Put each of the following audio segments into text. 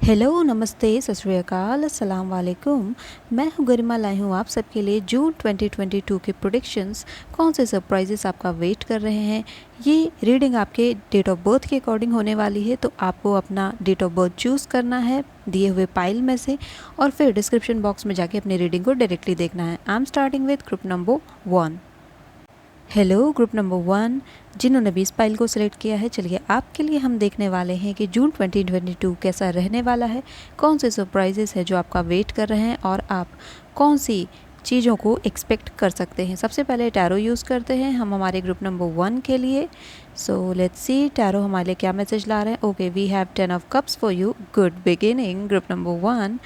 Hello, नमस्ते, सत श्री अकाल, अस्सलाम वालेकुम। मैं हूँ गरिमा, लाई हूँ आप सबके लिए जून 2022 के प्रोडिक्शंस। कौन से सरप्राइजेस आपका वेट कर रहे हैं। ये रीडिंग आपके डेट ऑफ बर्थ के अकॉर्डिंग होने वाली है, तो आपको अपना डेट ऑफ बर्थ चूज़ करना है दिए हुए पाइल में से और फिर डिस्क्रिप्शन बॉक्स में जाके अपनी रीडिंग को डायरेक्टली देखना है। I am starting with group number 1। Hello group number 1, जिन्होंने भी इस फाइल को सिलेक्ट किया है, चलिए आपके लिए हम देखने वाले हैं कि जून 2022 कैसा रहने वाला है, कौन से सरप्राइजेस है जो आपका वेट कर रहे हैं और आप कौन सी चीज़ों को एक्सपेक्ट कर सकते हैं। सबसे पहले टैरो यूज़ करते हैं हम हमारे ग्रुप नंबर 1 के लिए। सो लेट्स सी टैरो हमारे लिए क्या मैसेज ला रहे हैं। Okay, we have 10 of cups for you, good beginning group number 1।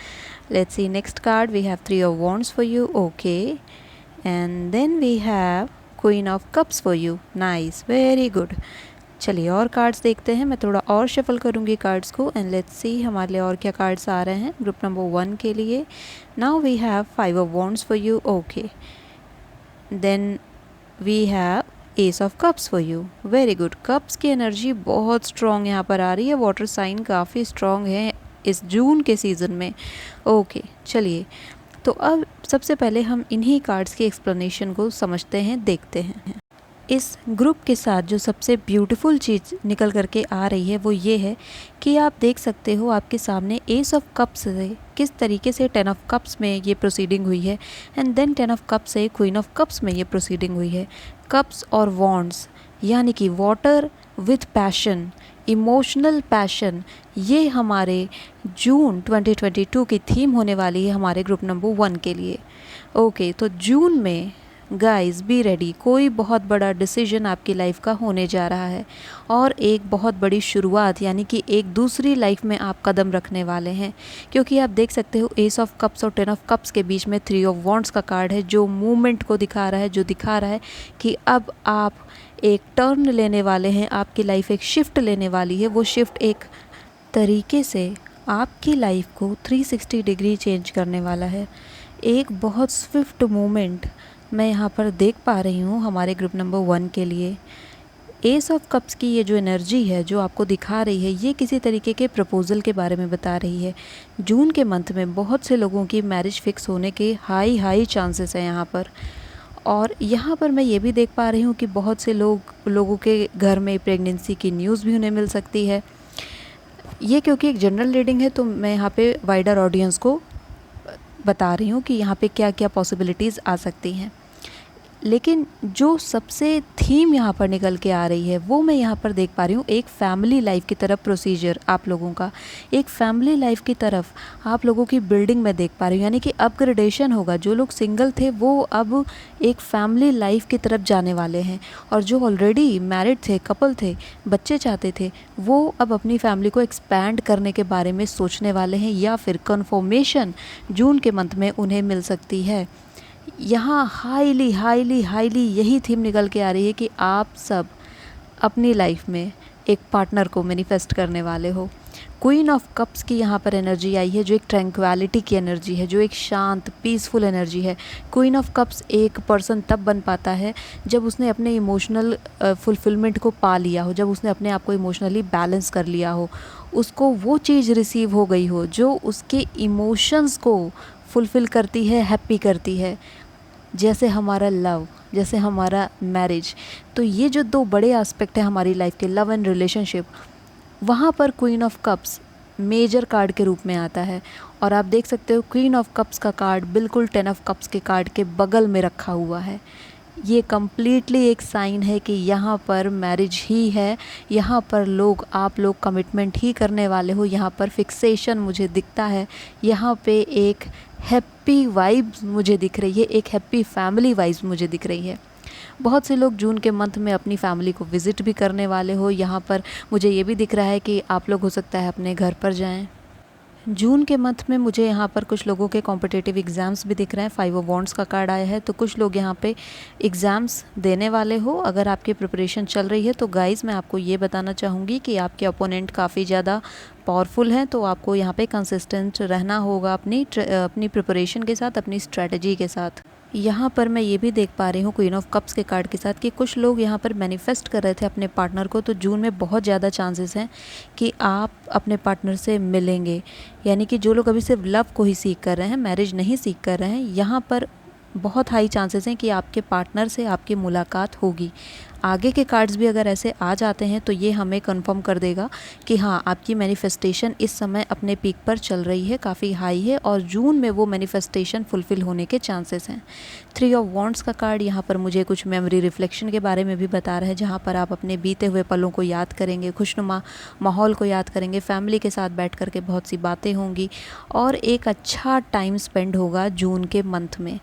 Let's see next card, we have 3 of wands for you. Okay, and then we have queen of cups for you, nice, very good. चलिए और cards देखते हैं, मैं थोड़ा और shuffle करूँगी cards को and let's see हमारे लिए और क्या कार्ड्स आ रहे हैं ग्रुप नंबर 1 के लिए। Now we have 5 of wands for you. Okay, then we have ace of cups for you, very good. Cups की एनर्जी बहुत स्ट्रॉन्ग यहाँ पर आ रही है, वाटर साइन काफ़ी स्ट्रॉन्ग है इस जून के सीज़न में। ओके, चलिए तो अब सबसे पहले हम इन्हीं कार्ड्स की एक्सप्लेनेशन को समझते हैं, देखते हैं। इस ग्रुप के साथ जो सबसे ब्यूटीफुल चीज़ निकल करके आ रही है वो ये है कि आप देख सकते हो आपके सामने एस ऑफ कप्स से किस तरीके से 10 ऑफ कप्स में ये प्रोसीडिंग हुई है एंड देन 10 ऑफ कप्स से क्वीन ऑफ कप्स में ये प्रोसीडिंग हुई है। कप्स और वॉन्ड्स यानी कि water with passion, emotional passion, ये हमारे जून 2022 की थीम होने वाली है हमारे ग्रुप नंबर 1 के लिए। ओके, तो जून में गाइस बी रेडी, कोई बहुत बड़ा डिसीजन आपकी लाइफ का होने जा रहा है और एक बहुत बड़ी शुरुआत यानी कि एक दूसरी लाइफ में आप कदम रखने वाले हैं, क्योंकि आप देख सकते हो एस ऑफ कप्स और 10 ऑफ कप्स के बीच में 3 ऑफ वॉन्ड्स का कार्ड है जो मूवमेंट को दिखा रहा है, जो दिखा रहा है कि अब आप एक टर्न लेने वाले हैं, आपकी लाइफ एक शिफ्ट लेने वाली है। वो शिफ्ट एक तरीके से आपकी लाइफ को 360 डिग्री चेंज करने वाला है। एक बहुत स्विफ्ट मूवमेंट मैं यहाँ पर देख पा रही हूँ हमारे ग्रुप नंबर 1 के लिए। एस ऑफ कप्स की ये जो एनर्जी है जो आपको दिखा रही है, ये किसी तरीके के प्रपोज़ल के बारे में बता रही है। जून के मंथ में बहुत से लोगों की मैरिज फिक्स होने के हाई चांसेस हैं यहाँ पर। और यहाँ पर मैं ये भी देख पा रही हूँ कि बहुत से लोगों के घर में प्रेगनेंसी की न्यूज़ भी उन्हें मिल सकती है। ये क्योंकि एक जनरल रीडिंग है तो मैं यहाँ पे वाइडर ऑडियंस को बता रही हूँ कि यहाँ पे क्या क्या पॉसिबिलिटीज़ आ सकती हैं। लेकिन जो सबसे थीम यहाँ पर निकल के आ रही है वो मैं यहाँ पर देख पा रही हूँ एक फैमिली लाइफ की तरफ प्रोसीजर, आप लोगों का एक फैमिली लाइफ की तरफ आप लोगों की बिल्डिंग में देख पा रही हूँ, यानी कि अपग्रेडेशन होगा। जो लोग सिंगल थे वो अब एक फैमिली लाइफ की तरफ जाने वाले हैं और जो ऑलरेडी मैरिड थे, कपल थे, बच्चे चाहते थे, वो अब अपनी फैमिली को एक्सपैंड करने के बारे में सोचने वाले हैं या फिर कन्फर्मेशन जून के मंथ में उन्हें मिल सकती है। यहाँ हाईली यही थीम निकल के आ रही है कि आप सब अपनी लाइफ में एक पार्टनर को मैनिफेस्ट करने वाले हो। क्वीन ऑफ कप्स की यहाँ पर एनर्जी आई है जो एक ट्रैंक्विलिटी की एनर्जी है, जो एक शांत पीसफुल एनर्जी है। क्वीन ऑफ कप्स एक पर्सन तब बन पाता है जब उसने अपने इमोशनल फुलफिलमेंट को पा लिया हो, जब उसने अपने आप को इमोशनली बैलेंस कर लिया हो, उसको वो चीज़ रिसीव हो गई हो जो उसके इमोशंस को फुलफ़िल करती है, हैप्पी करती है, जैसे हमारा लव, जैसे हमारा मैरिज। तो ये जो दो बड़े एस्पेक्ट हैं हमारी लाइफ के, लव एंड रिलेशनशिप, वहाँ पर queen of cups major card के रूप में आता है। और आप देख सकते हो क्वीन ऑफ कप्स का कार्ड बिल्कुल 10 ऑफ कप्स के कार्ड के बगल में रखा हुआ है। ये कम्प्लीटली एक साइन है कि यहाँ पर मैरिज ही है, यहाँ पर आप लोग कमिटमेंट ही करने वाले हो, यहाँ पर फिक्सेशन मुझे दिखता है, यहाँ पे एक हैप्पी वाइब्स मुझे दिख रही है, एक हैप्पी फैमिली वाइब्स मुझे दिख रही है। बहुत से लोग जून के मंथ में अपनी फैमिली को विज़िट भी करने वाले हो। यहाँ पर मुझे ये भी दिख रहा है कि आप लोग हो सकता है अपने घर पर जाएं। जून के मंथ में मुझे यहाँ पर कुछ लोगों के कॉम्पिटिटिव एग्ज़ाम्स भी दिख रहे हैं। 5 ऑफ वॉन्ड्स का कार्ड आया है, तो कुछ लोग यहाँ पे एग्ज़ाम्स देने वाले हो। अगर आपकी प्रिपरेशन चल रही है तो गाइज़ मैं आपको ये बताना चाहूँगी कि आपके अपोनेंट काफ़ी ज़्यादा पावरफुल हैं, तो आपको यहाँ पे कंसिस्टेंट रहना होगा अपनी प्रिपरेशन के साथ, अपनी स्ट्रैटेजी के साथ। यहाँ पर मैं ये भी देख पा रही हूँ क्वीन ऑफ कप्स के कार्ड के साथ कि कुछ लोग यहाँ पर मैनिफेस्ट कर रहे थे अपने पार्टनर को, तो जून में बहुत ज़्यादा चांसेस हैं कि आप अपने पार्टनर से मिलेंगे। यानी कि जो लोग अभी सिर्फ लव को ही सीख कर रहे हैं, मैरिज नहीं सीख कर रहे हैं, यहाँ पर बहुत हाई चांसेस हैं कि आपके पार्टनर से आपकी मुलाकात होगी। आगे के कार्ड्स भी अगर ऐसे आ जाते हैं तो ये हमें कंफर्म कर देगा कि हाँ, आपकी मैनिफेस्टेशन इस समय अपने पीक पर चल रही है, काफ़ी हाई है और जून में वो मैनिफेस्टेशन फुलफ़िल होने के चांसेस हैं। 3 ऑफ वॉन्ड्स का कार्ड यहाँ पर मुझे कुछ मेमोरी रिफ्लेक्शन के बारे में भी बता रहा है, जहाँ पर आप अपने बीते हुए पलों को याद करेंगे, खुशनुमा माहौल को याद करेंगे, फैमिली के साथ बैठ कर के बहुत सी बातें होंगी और एक अच्छा टाइम स्पेंड होगा जून के मंथ में।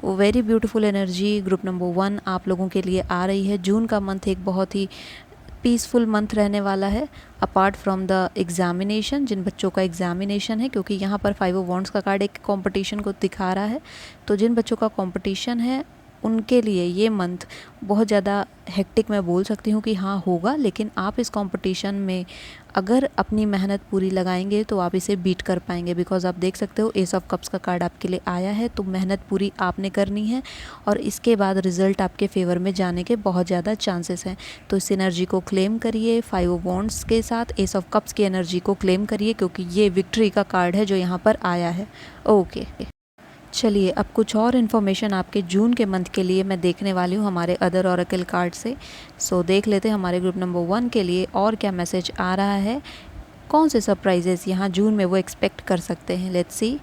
Very beautiful energy group number 1 आप लोगों के लिए आ रही है। जून का मंथ एक बहुत ही पीसफुल मंथ रहने वाला है, अपार्ट फ्रॉम द एग्जामिनेशन, जिन बच्चों का एग्जामिनेशन है, क्योंकि यहाँ पर 5 ऑफ वॉन्ड्स का कार्ड एक कंपटीशन को दिखा रहा है। तो जिन बच्चों का कंपटीशन है उनके लिए ये मंथ बहुत ज़्यादा हेक्टिक मैं बोल सकती हूँ कि हाँ होगा, लेकिन आप इस कंपटीशन में अगर अपनी मेहनत पूरी लगाएंगे तो आप इसे बीट कर पाएंगे। बिकॉज आप देख सकते हो एस ऑफ कप्स का कार्ड आपके लिए आया है, तो मेहनत पूरी आपने करनी है और इसके बाद रिजल्ट आपके फेवर में जाने के बहुत ज़्यादा चांसेस हैं। तो इस एनर्जी को क्लेम करिए, 5 ऑफ वॉन्ड्स के साथ एस ऑफ कप्स की एनर्जी को क्लेम करिए, क्योंकि ये विक्ट्री का कार्ड है जो यहाँ पर आया है। ओके, चलिए अब कुछ और इन्फॉर्मेशन आपके जून के मंथ के लिए मैं देखने वाली हूँ हमारे अदर ऑरेकल कार्ड से। सो देख लेते हैं हमारे ग्रुप नंबर 1 के लिए और क्या मैसेज आ रहा है, कौन से सरप्राइजेस यहाँ जून में वो एक्सपेक्ट कर सकते हैं। Let's see.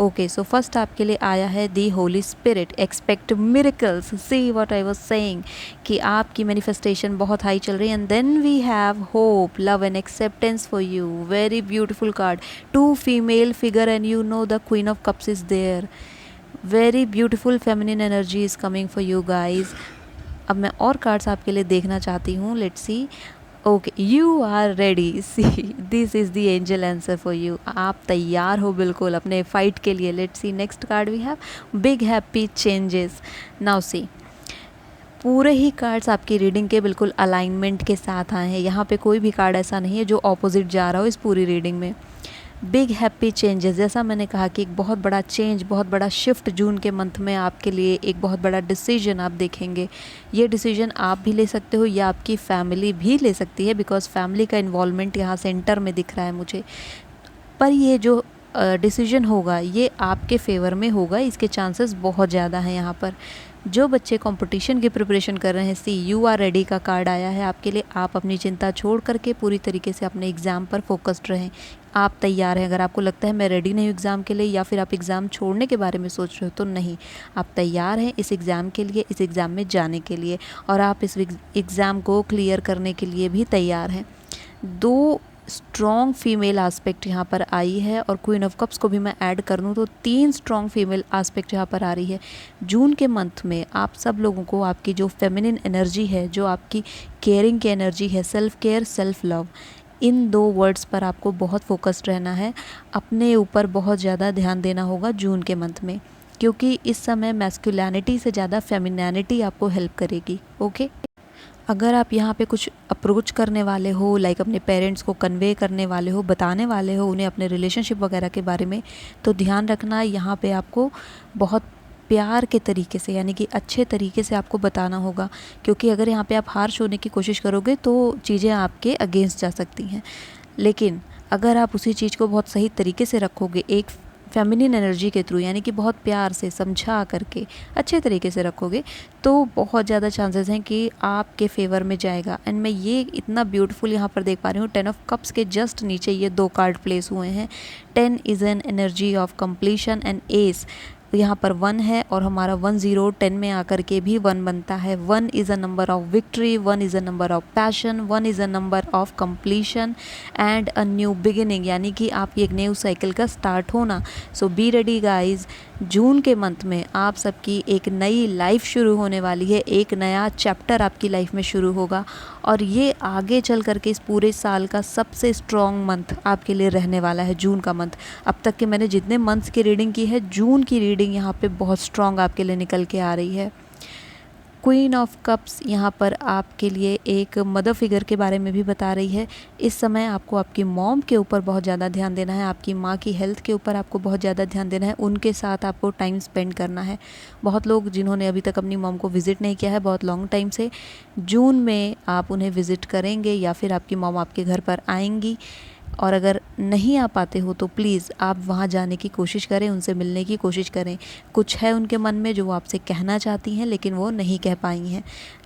Okay, so first आपके लिए आया है the Holy Spirit, expect miracles. See what I was saying कि आपकी मैनिफेस्टेशन बहुत हाई चल रही है। And then we have hope, love and acceptance for you. Very beautiful card, 2 female figure and you know the queen of cups is there. Very beautiful feminine energy is coming for you guys. अब मैं और cards आपके लिए देखना चाहती हूँ। Let's see. Okay, you are ready. See, this is the angel answer for you. आप तैयार हो बिल्कुल अपने फाइट के लिए। Let's see next card we have big happy changes. Now see, पूरे ही कार्ड्स आपकी रीडिंग के बिल्कुल अलाइनमेंट के साथ आए हैं। यहाँ पे कोई भी कार्ड ऐसा नहीं है जो ऑपोजिट जा रहा हो इस पूरी रीडिंग में। बिग हैप्पी चेंजेस, जैसा मैंने कहा कि एक बहुत बड़ा चेंज, बहुत बड़ा शिफ्ट जून के मंथ में आपके लिए, एक बहुत बड़ा डिसीजन आप देखेंगे। ये डिसीजन आप भी ले सकते हो या आपकी फैमिली भी ले सकती है, बिकॉज फैमिली का इन्वॉल्वमेंट यहाँ सेंटर में दिख रहा है मुझे। पर ये जो डिसीजन होगा ये आपके फेवर में होगा, इसके चांसेस बहुत ज़्यादा हैं यहाँ पर। जो बच्चे कंपटीशन की प्रिपरेशन कर रहे हैं, सी यू आर रेडी का कार्ड आया है आपके लिए। आप अपनी चिंता छोड़ करके पूरी तरीके से अपने एग्ज़ाम पर फोकस्ड रहें। आप तैयार हैं। अगर आपको लगता है मैं रेडी नहीं हूँ एग्ज़ाम के लिए, या फिर आप एग्ज़ाम छोड़ने के बारे में सोच रहे हो, तो नहीं, आप तैयार हैं इस एग्ज़ाम के लिए, इस एग्ज़ाम में जाने के लिए, और आप इस एग्ज़ाम को क्लियर करने के लिए भी तैयार हैं। 2 स्ट्रॉन्ग फीमेल आस्पेक्ट यहाँ पर आई है, और क्वीन ऑफ कप्स को भी मैं ऐड कर दूँ तो 3 स्ट्रॉन्ग फीमेल आस्पेक्ट यहाँ पर आ रही है। जून के मंथ में आप सब लोगों को आपकी जो फेमिनिन एनर्जी है, जो आपकी केयरिंग की एनर्जी है, सेल्फ केयर, सेल्फ लव, इन 2 वर्ड्स पर आपको बहुत फोकस्ड रहना है। अपने ऊपर बहुत ज़्यादा ध्यान देना होगा जून के मंथ में, क्योंकि इस समय मैस्कुलिनिटी से ज़्यादा फेमिनिनिटी आपको हेल्प करेगी। ओके, अगर आप यहाँ पे कुछ अप्रोच करने वाले हो, लाइक अपने पेरेंट्स को कन्वे करने वाले हो, बताने वाले हो उन्हें अपने रिलेशनशिप वगैरह के बारे में, तो ध्यान रखना यहाँ पे आपको बहुत प्यार के तरीके से, यानी कि अच्छे तरीके से आपको बताना होगा, क्योंकि अगर यहाँ पे आप हार्श होने की कोशिश करोगे तो चीज़ें आपके अगेंस्ट जा सकती हैं। लेकिन अगर आप उसी चीज़ को बहुत सही तरीके से रखोगे, एक फेमिनिन एनर्जी के थ्रू, यानी कि बहुत प्यार से समझा करके अच्छे तरीके से रखोगे, तो बहुत ज़्यादा चांसेस हैं कि आपके फेवर में जाएगा। एंड मैं ये इतना ब्यूटीफुल यहाँ पर देख पा रही हूँ, 10 ऑफ कप्स के जस्ट नीचे ये 2 कार्ड प्लेस हुए हैं। 10 is an energy of completion, and S यहाँ पर 1 है, और हमारा 1 0 10 में आकर के भी 1 बनता है। 1 is a number of victory, 1 is a number of passion, 1 is a number of completion and a new beginning, यानी कि आप एक न्यू साइकिल का स्टार्ट होना। सो बी रेडी गाइज, जून के मंथ में आप सबकी एक नई लाइफ शुरू होने वाली है, एक नया चैप्टर आपकी लाइफ में शुरू होगा, और ये आगे चल करके इस पूरे साल का सबसे स्ट्रॉन्ग मंथ आपके लिए रहने वाला है जून का मंथ। अब तक के मैंने जितने मंथ्स की रीडिंग की है, जून की रीडिंग यहाँ पे बहुत स्ट्रॉन्ग आपके लिए निकल के आ रही है। क्वीन ऑफ कप्स यहाँ पर आपके लिए एक मदर फिगर के बारे में भी बता रही है। इस समय आपको आपकी मॉम के ऊपर बहुत ज़्यादा ध्यान देना है, आपकी माँ की हेल्थ के ऊपर आपको बहुत ज़्यादा ध्यान देना है, उनके साथ आपको टाइम स्पेंड करना है। बहुत लोग जिन्होंने अभी तक अपनी मॉम को विज़िट नहीं किया है बहुत लॉन्ग टाइम से, जून में आप उन्हें विज़िट करेंगे या फिर आपकी मॉम आपके घर पर आएंगी। और अगर नहीं आ पाते हो तो प्लीज़ आप वहाँ जाने की कोशिश करें, उनसे मिलने की कोशिश करें। कुछ है उनके मन में जो वो आपसे कहना चाहती हैं लेकिन वो नहीं कह पाई हैं,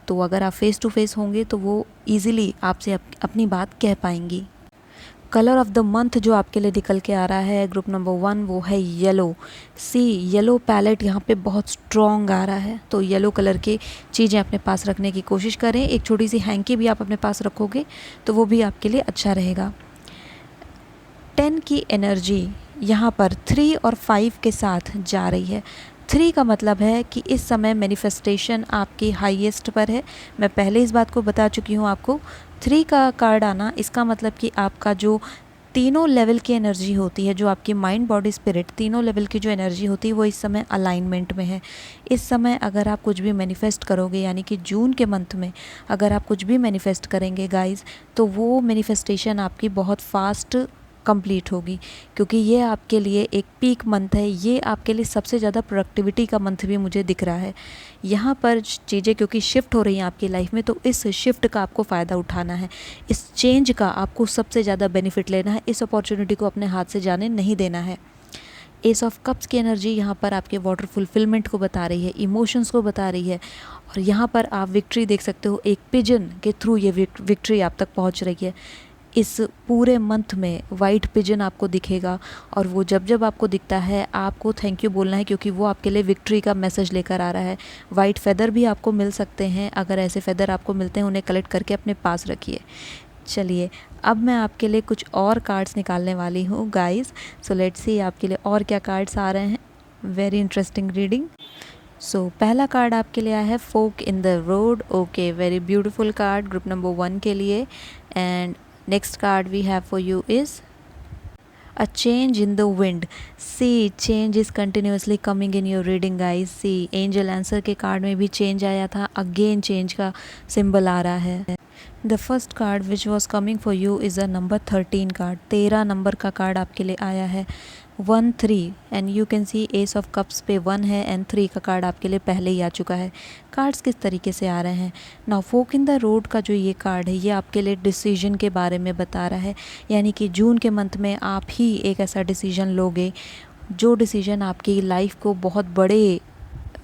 तो अगर आप फेस टू फेस होंगे तो वो ईज़िली आपसे अपनी बात कह पाएंगी। कलर ऑफ़ द मंथ जो आपके लिए निकल के आ रहा है ग्रुप नंबर 1 वो है येलो। सी येलो पैलेट यहाँ पे बहुत स्ट्रॉन्ग आ रहा है, तो येलो कलर की चीज़ें अपने पास रखने की कोशिश करें। एक छोटी सी हैंकी भी आप अपने पास रखोगे तो वो भी आपके लिए अच्छा रहेगा। 10 की एनर्जी यहाँ पर 3 और 5 के साथ जा रही है। 3 का मतलब है कि इस समय मैनिफेस्टेशन आपकी हाईएस्ट पर है। मैं पहले इस बात को बता चुकी हूँ आपको। 3 का कार्ड आना इसका मतलब कि आपका जो तीनों लेवल की एनर्जी होती है, जो आपकी माइंड बॉडी स्पिरिट तीनों लेवल की जो एनर्जी होती है वो इस समय अलाइनमेंट में है। इस समय अगर आप कुछ भी मैनिफेस्ट करोगे, यानी कि जून के मंथ में अगर आप कुछ भी मैनिफेस्ट करेंगे गाइस, तो वो मैनिफेस्टेशन आपकी बहुत फास्ट कंप्लीट होगी, क्योंकि ये आपके लिए एक पीक मंथ है। ये आपके लिए सबसे ज़्यादा प्रोडक्टिविटी का मंथ भी मुझे दिख रहा है। यहाँ पर चीज़ें क्योंकि शिफ्ट हो रही हैं आपकी लाइफ में, तो इस शिफ्ट का आपको फ़ायदा उठाना है, इस चेंज का आपको सबसे ज़्यादा बेनिफिट लेना है, इस अपॉर्चुनिटी को अपने हाथ से जाने नहीं देना है। एस ऑफ कप्स की एनर्जी यहाँ पर आपके वाटर फुलफिलमेंट को बता रही है, इमोशंस को बता रही है, और यहाँ पर आप विक्ट्री देख सकते हो। एक पिजन के थ्रू ये विक्ट्री आप तक पहुँच रही है। इस पूरे मंथ में वाइट पिजन आपको दिखेगा, और वो जब जब आपको दिखता है आपको थैंक यू बोलना है, क्योंकि वो आपके लिए विक्ट्री का मैसेज लेकर आ रहा है। वाइट फेदर भी आपको मिल सकते हैं, अगर ऐसे फेदर आपको मिलते हैं उन्हें कलेक्ट करके अपने पास रखिए। चलिए अब मैं आपके लिए कुछ और कार्ड्स निकालने वाली हूँ गाइस। सो लेट्स सी आपके लिए और क्या कार्ड्स आ रहे हैं। Very interesting reading. सो पहला कार्ड आपके लिए आया है fork in the road. Okay, very beautiful card group number 1 के लिए। And next card we have for you is a change in the wind. See, change is continuously coming in your reading guys. See, angel answer के card में भी change आया था, again change का symbol आ रहा है। The first card which was coming for you is a number 13 card. 13 number का कार्ड आपके लिए आया है 1 3, and you can see ace of cups पे 1 है एंड 3 का कार्ड आपके लिए पहले ही आ चुका है। कार्ड्स किस तरीके से आ रहे हैं now. Fork in the road का जो ये कार्ड है ये आपके लिए डिसीजन के बारे में बता रहा है, यानी कि जून के मंथ में आप ही एक ऐसा डिसीजन लोगे जो डिसीजन आपकी लाइफ को बहुत बड़े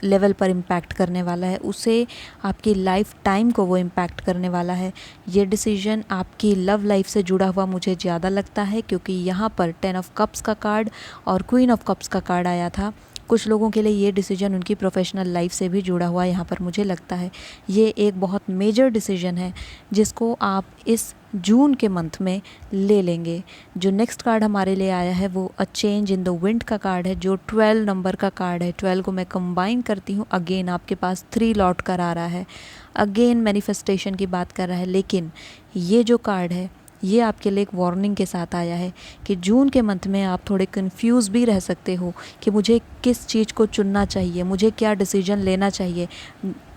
लेवल पर इम्पैक्ट करने वाला है, उसे आपकी लाइफ टाइम को वो इम्पैक्ट करने वाला है। ये डिसीजन आपकी लव लाइफ से जुड़ा हुआ मुझे ज़्यादा लगता है, क्योंकि यहाँ पर 10 ऑफ कप्स का कार्ड और क्वीन ऑफ कप्स का कार्ड आया था। कुछ लोगों के लिए ये डिसीजन उनकी प्रोफेशनल लाइफ से भी जुड़ा हुआ यहाँ पर मुझे लगता है। ये एक बहुत मेजर डिसीजन है जिसको आप इस जून के मंथ में ले लेंगे। जो नेक्स्ट कार्ड हमारे लिए आया है वो a change in the wind का कार्ड है, जो 12 नंबर का कार्ड है। 12 को मैं कंबाइन करती हूँ, अगेन आपके पास 3 लौट कर आ रहा है, अगेन मैनिफेस्टेशन की बात कर रहा है। लेकिन ये जो कार्ड है ये आपके लिए एक वार्निंग के साथ आया है कि जून के मंथ में आप थोड़े कंफ्यूज भी रह सकते हो कि मुझे किस चीज़ को चुनना चाहिए, मुझे क्या डिसीजन लेना चाहिए।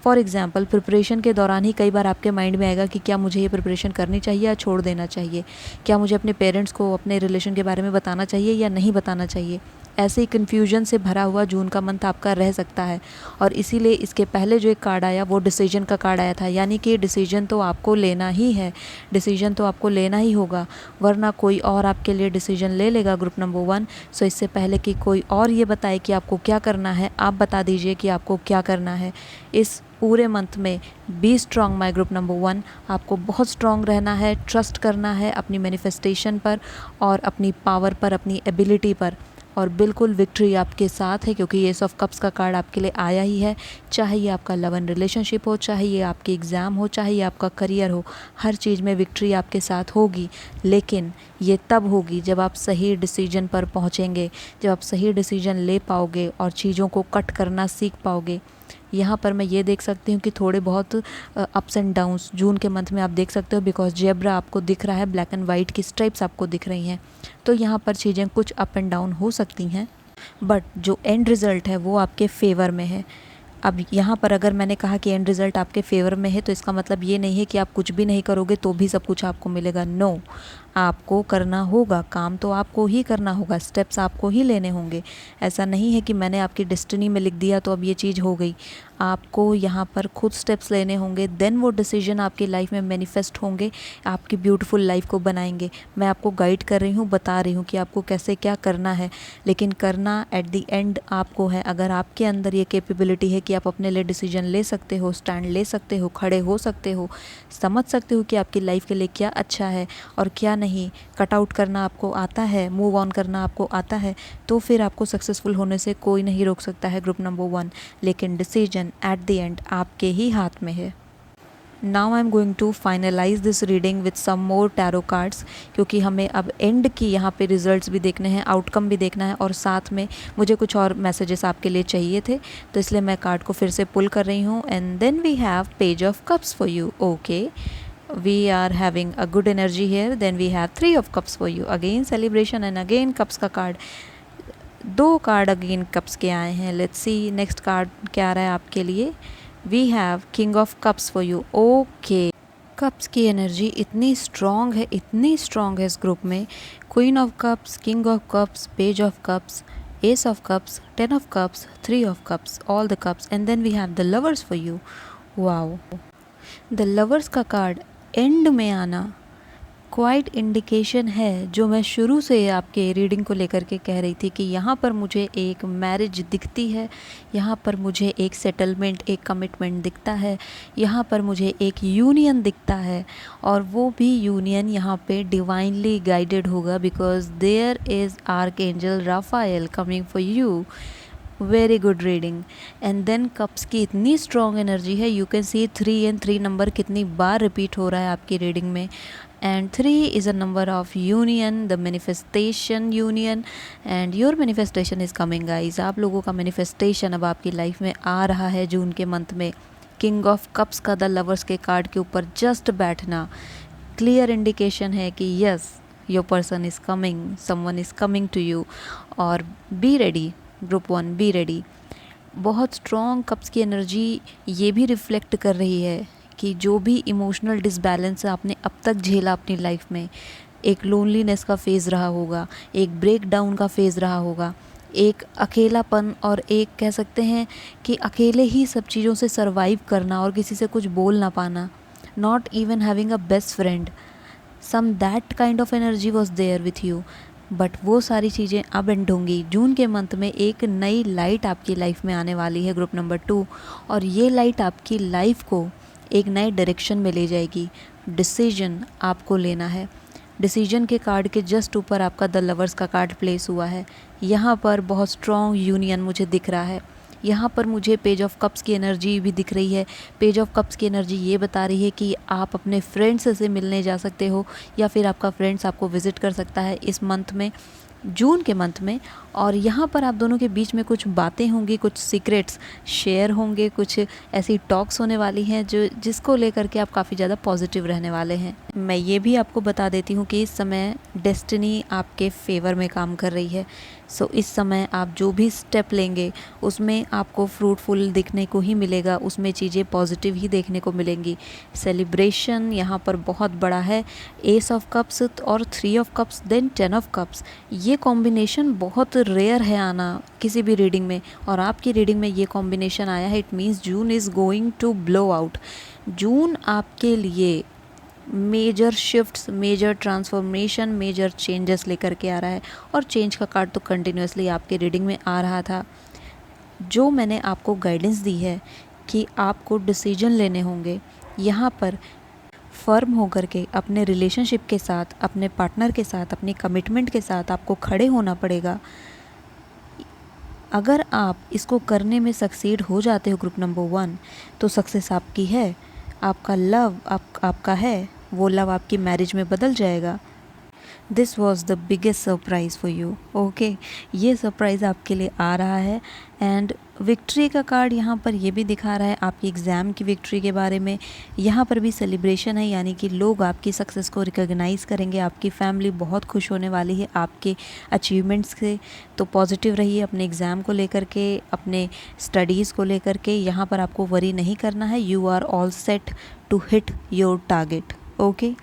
फॉर एग्ज़ाम्पल प्रिपरेशन के दौरान ही कई बार आपके माइंड में आएगा कि क्या मुझे ये प्रिपरेशन करनी चाहिए या छोड़ देना चाहिए, क्या मुझे अपने पेरेंट्स को अपने रिलेशन के बारे में बताना चाहिए या नहीं बताना चाहिए। ऐसे ही कन्फ्यूजन से भरा हुआ जून का मंथ आपका रह सकता है, और इसीलिए इसके पहले जो एक कार्ड आया वो डिसीजन का कार्ड आया था, यानी कि डिसीजन तो आपको लेना ही है, डिसीजन तो आपको लेना ही होगा, वरना कोई और आपके लिए डिसीजन ले लेगा ग्रुप नंबर 1। सो इससे पहले कि कोई और ये बताए कि आपको क्या करना है, आप बता दीजिए कि आपको क्या करना है। इस पूरे मंथ में be strong my group number 1। आपको बहुत स्ट्रॉन्ग रहना है, ट्रस्ट करना है अपनी मैनिफेस्टेशन पर और अपनी पावर पर, अपनी एबिलिटी पर, और बिल्कुल विक्ट्री आपके साथ है, क्योंकि एस ऑफ कप्स का कार्ड आपके लिए आया ही है। चाहे ये आपका लव एंड रिलेशनशिप हो, चाहे ये आपकी एग्ज़ाम हो, चाहे ये आपका करियर हो, हर चीज़ में विक्ट्री आपके साथ होगी। लेकिन ये तब होगी जब आप सही डिसीजन पर पहुँचेंगे, जब आप सही डिसीजन ले पाओगे और चीज़ों को कट करना सीख पाओगे। यहाँ पर मैं ये देख सकती हूँ कि थोड़े बहुत अप्स एंड डाउन्स जून के मंथ में आप देख सकते हो, बिकॉज जेब्रा आपको दिख रहा है, ब्लैक एंड वाइट की स्ट्राइप्स आपको दिख रही हैं, तो यहाँ पर चीज़ें कुछ अप एंड डाउन हो सकती हैं, बट जो एंड रिज़ल्ट है वो आपके फेवर में है। अब यहाँ पर अगर मैंने कहा कि एंड रिज़ल्ट आपके फेवर में है, तो इसका मतलब ये नहीं है कि आप कुछ भी नहीं करोगे तो भी सब कुछ आपको मिलेगा। नो, आपको करना होगा, काम तो आपको ही करना होगा, स्टेप्स आपको ही लेने होंगे। ऐसा नहीं है कि मैंने आपकी डेस्टिनी में लिख दिया तो अब ये चीज़ हो गई। आपको यहाँ पर खुद स्टेप्स लेने होंगे, देन वो डिसीजन आपकी लाइफ में मैनिफेस्ट होंगे, आपकी ब्यूटीफुल लाइफ को बनाएंगे। मैं आपको गाइड कर रही हूँ, बता रही हूँ कि आपको कैसे क्या करना है, लेकिन करना एट द एंड आपको है। अगर आपके अंदर ये कैपेबिलिटी है कि आप अपने लिए डिसीजन ले सकते हो, स्टैंड ले सकते हो, खड़े हो सकते हो, समझ सकते हो कि आपकी लाइफ के लिए क्या अच्छा है और क्या नहीं, कट आउट करना आपको आता है, मूव ऑन करना आपको आता है, तो फिर आपको सक्सेसफुल होने से कोई नहीं रोक सकता है, ग्रुप नंबर 1। लेकिन डिसीजन एट द एंड आपके ही हाथ में है। Now I am going to finalize this reading with some more tarot cards, क्योंकि हमें अब एंड की यहाँ पे रिजल्ट्स भी देखने हैं, आउटकम भी देखना है, और साथ में मुझे कुछ और मैसेजेस आपके लिए चाहिए थे, तो इसलिए मैं कार्ड को फिर से पुल कर रही हूँ। And then we have page of cups for you. Okay, we are having a good energy here. Then we have 3 of cups for you, again celebration and again cups का कार्ड। 2 कार्ड अगेन कप्स के आए हैं। Let's see next card क्या आ रहा है आपके लिए। We have king of cups for you. Okay, cups की एनर्जी इतनी स्ट्रॉन्ग है, इतनी स्ट्रॉन्ग है इस ग्रुप में। Queen of cups, king of cups, page of cups, ace of cups, 10 of cups, 3 of cups, all the cups, and then we have the lovers for you. Wow, the lovers का card end में आना quite indication है, जो मैं शुरू से आपके reading को लेकर के कह रही थी कि यहाँ पर मुझे एक मैरिज दिखती है, यहाँ पर मुझे एक सेटलमेंट, एक कमिटमेंट दिखता है, यहाँ पर मुझे एक यूनियन दिखता है, और वो भी यूनियन यहाँ पे डिवाइनली गाइडेड होगा, because there is archangel Raphael coming for you. Very good reading. And then cups की इतनी स्ट्रॉन्ग एनर्जी है, you can see 3 and 3 number कितनी बार रिपीट हो रहा है आपकी रीडिंग में। And 3 is a number of union, the manifestation union, and your manifestation is coming guys. आप लोगों का मैनिफेस्टेशन अब आपकी लाइफ में आ रहा है जून के मंथ में। किंग ऑफ कप्स का द लवर्स के कार्ड के ऊपर जस्ट बैठना क्लियर इंडिकेशन है कि yes, your person is coming, someone is coming to you, और be ready group 1, be ready. बहुत स्ट्रॉन्ग कप्स की एनर्जी ये भी रिफ्लेक्ट कर रही है कि जो भी इमोशनल डिसबैलेंस आपने अब तक झेला अपनी लाइफ में, एक लोनलीनेस का फेज़ रहा होगा, एक ब्रेक डाउन का फेज़ रहा होगा, एक अकेलापन, और एक कह सकते हैं कि अकेले ही सब चीज़ों से सर्वाइव करना और किसी से कुछ बोल ना पाना, not even having a best friend, some that kind of energy was there with you. But वो सारी चीज़ें अब एंड होंगी। जून के मंथ में एक नई लाइट आपकी लाइफ में आने वाली है ग्रुप नंबर 2, और ये लाइट आपकी लाइफ को एक नए डायरेक्शन में ले जाएगी। डिसीजन आपको लेना है। डिसीजन के कार्ड के जस्ट ऊपर आपका द लवर्स का कार्ड प्लेस हुआ है। यहाँ पर बहुत स्ट्रॉन्ग यूनियन मुझे दिख रहा है। यहाँ पर मुझे पेज ऑफ कप्स की एनर्जी भी दिख रही है। पेज ऑफ कप्स की एनर्जी ये बता रही है कि आप अपने फ्रेंड्स से मिलने जा सकते हो, या फिर आपका फ्रेंड्स आपको विज़िट कर सकता है इस मंथ में, जून के मंथ में। और यहाँ पर आप दोनों के बीच में कुछ बातें होंगी, कुछ सीक्रेट्स शेयर होंगे, कुछ ऐसी टॉक्स होने वाली हैं जिसको लेकर के आप काफ़ी ज़्यादा पॉजिटिव रहने वाले हैं। मैं ये भी आपको बता देती हूँ कि इस समय डेस्टिनी आपके फेवर में काम कर रही है। सो इस समय आप जो भी स्टेप लेंगे उसमें आपको फ्रूटफुल दिखने को ही मिलेगा, उसमें चीज़ें पॉजिटिव ही देखने को मिलेंगी। सेलिब्रेशन यहाँ पर बहुत बड़ा है। एस ऑफ कप्स और 3 of cups then 10 of cups, ये कॉम्बिनेशन बहुत रेयर है आना किसी भी रीडिंग में, और आपकी रीडिंग में ये कॉम्बिनेशन आया है। It means June is going to blow out. June आपके लिए major shifts, major transformation, major changes लेकर के आ रहा है, और चेंज का कार्ड तो कंटिन्यूसली आपके रीडिंग में आ रहा था। जो मैंने आपको गाइडेंस दी है कि आपको डिसीजन लेने होंगे, यहाँ पर फर्म होकर के अपने रिलेशनशिप के साथ, अपने पार्टनर के साथ, अपने कमिटमेंट के साथ आपको खड़े होना पड़ेगा। अगर आप इसको करने में सक्सीड हो जाते हो ग्रुप नंबर 1, तो सक्सेस आपकी है, आपका लव आपका है, वो लव आपकी मैरिज में बदल जाएगा। This was the biggest surprise for you. Okay, ये सरप्राइज़ आपके लिए आ रहा है। एंड विक्ट्री का कार्ड यहाँ पर ये भी दिखा रहा है आपकी एग्ज़ाम की विक्ट्री के बारे में। यहाँ पर भी सेलिब्रेशन है, यानी कि लोग आपकी सक्सेस को रिकॉग्नाइज़ करेंगे, आपकी फैमिली बहुत खुश होने वाली है आपके अचीवमेंट्स से। तो पॉजिटिव रहिए अपने एग्ज़ाम को लेकर के, अपने स्टडीज़ को लेकर के। यहाँ पर आपको वरी नहीं करना है, you are all set to hit your target. Okay,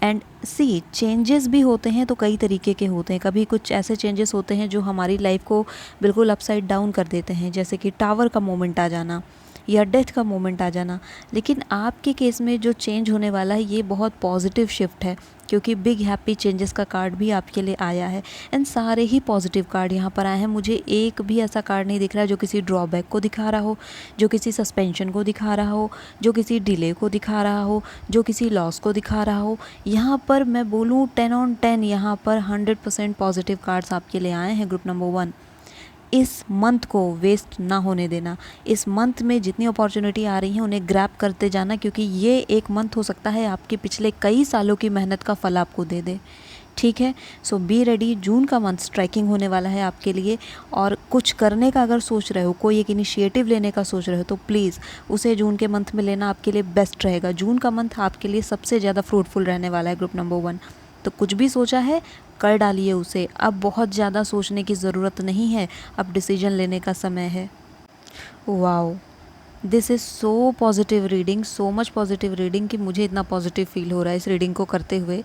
and see changes भी होते हैं तो कई तरीके के होते हैं। कभी कुछ ऐसे चेंजेस होते हैं जो हमारी लाइफ को बिल्कुल अपसाइड डाउन कर देते हैं, जैसे कि टावर का मोमेंट आ जाना या डेथ का मोमेंट आ जाना। लेकिन आपके केस में जो चेंज होने वाला है ये बहुत पॉजिटिव शिफ्ट है, क्योंकि बिग हैप्पी चेंजेस का कार्ड भी आपके लिए आया है। एंड सारे ही पॉजिटिव कार्ड यहाँ पर आए हैं। मुझे एक भी ऐसा कार्ड नहीं दिख रहा जो किसी ड्रॉबैक को दिखा रहा हो, जो किसी सस्पेंशन को दिखा रहा हो, जो किसी डिले को दिखा रहा हो, जो किसी लॉस को दिखा रहा हो। यहाँ पर मैं बोलूँ 10 on 10 यहाँ पर 100% पॉजिटिव कार्ड्स आपके लिए आए हैं ग्रुप नंबर 1। इस मंथ को वेस्ट ना होने देना। इस मंथ में जितनी अपॉर्चुनिटी आ रही हैं उन्हें ग्रैब करते जाना, क्योंकि ये एक मंथ हो सकता है आपके पिछले कई सालों की मेहनत का फल आपको दे दे। ठीक है, सो बी रेडी। जून का मंथ स्ट्राइकिंग होने वाला है आपके लिए, और कुछ करने का अगर सोच रहे हो, कोई एक इनिशिएटिव लेने का सोच रहे हो, तो प्लीज़ उसे जून के मंथ में लेना आपके लिए बेस्ट रहेगा। जून का मंथ आपके लिए सबसे ज़्यादा फ्रूटफुल रहने वाला है ग्रुप नंबर 1। तो कुछ भी सोचा है कर डालिए उसे। अब बहुत ज़्यादा सोचने की ज़रूरत नहीं है, अब डिसीजन लेने का समय है। Wow, this is so positive reading, so much positive reading कि मुझे इतना पॉजिटिव फील हो रहा है इस रीडिंग को करते हुए।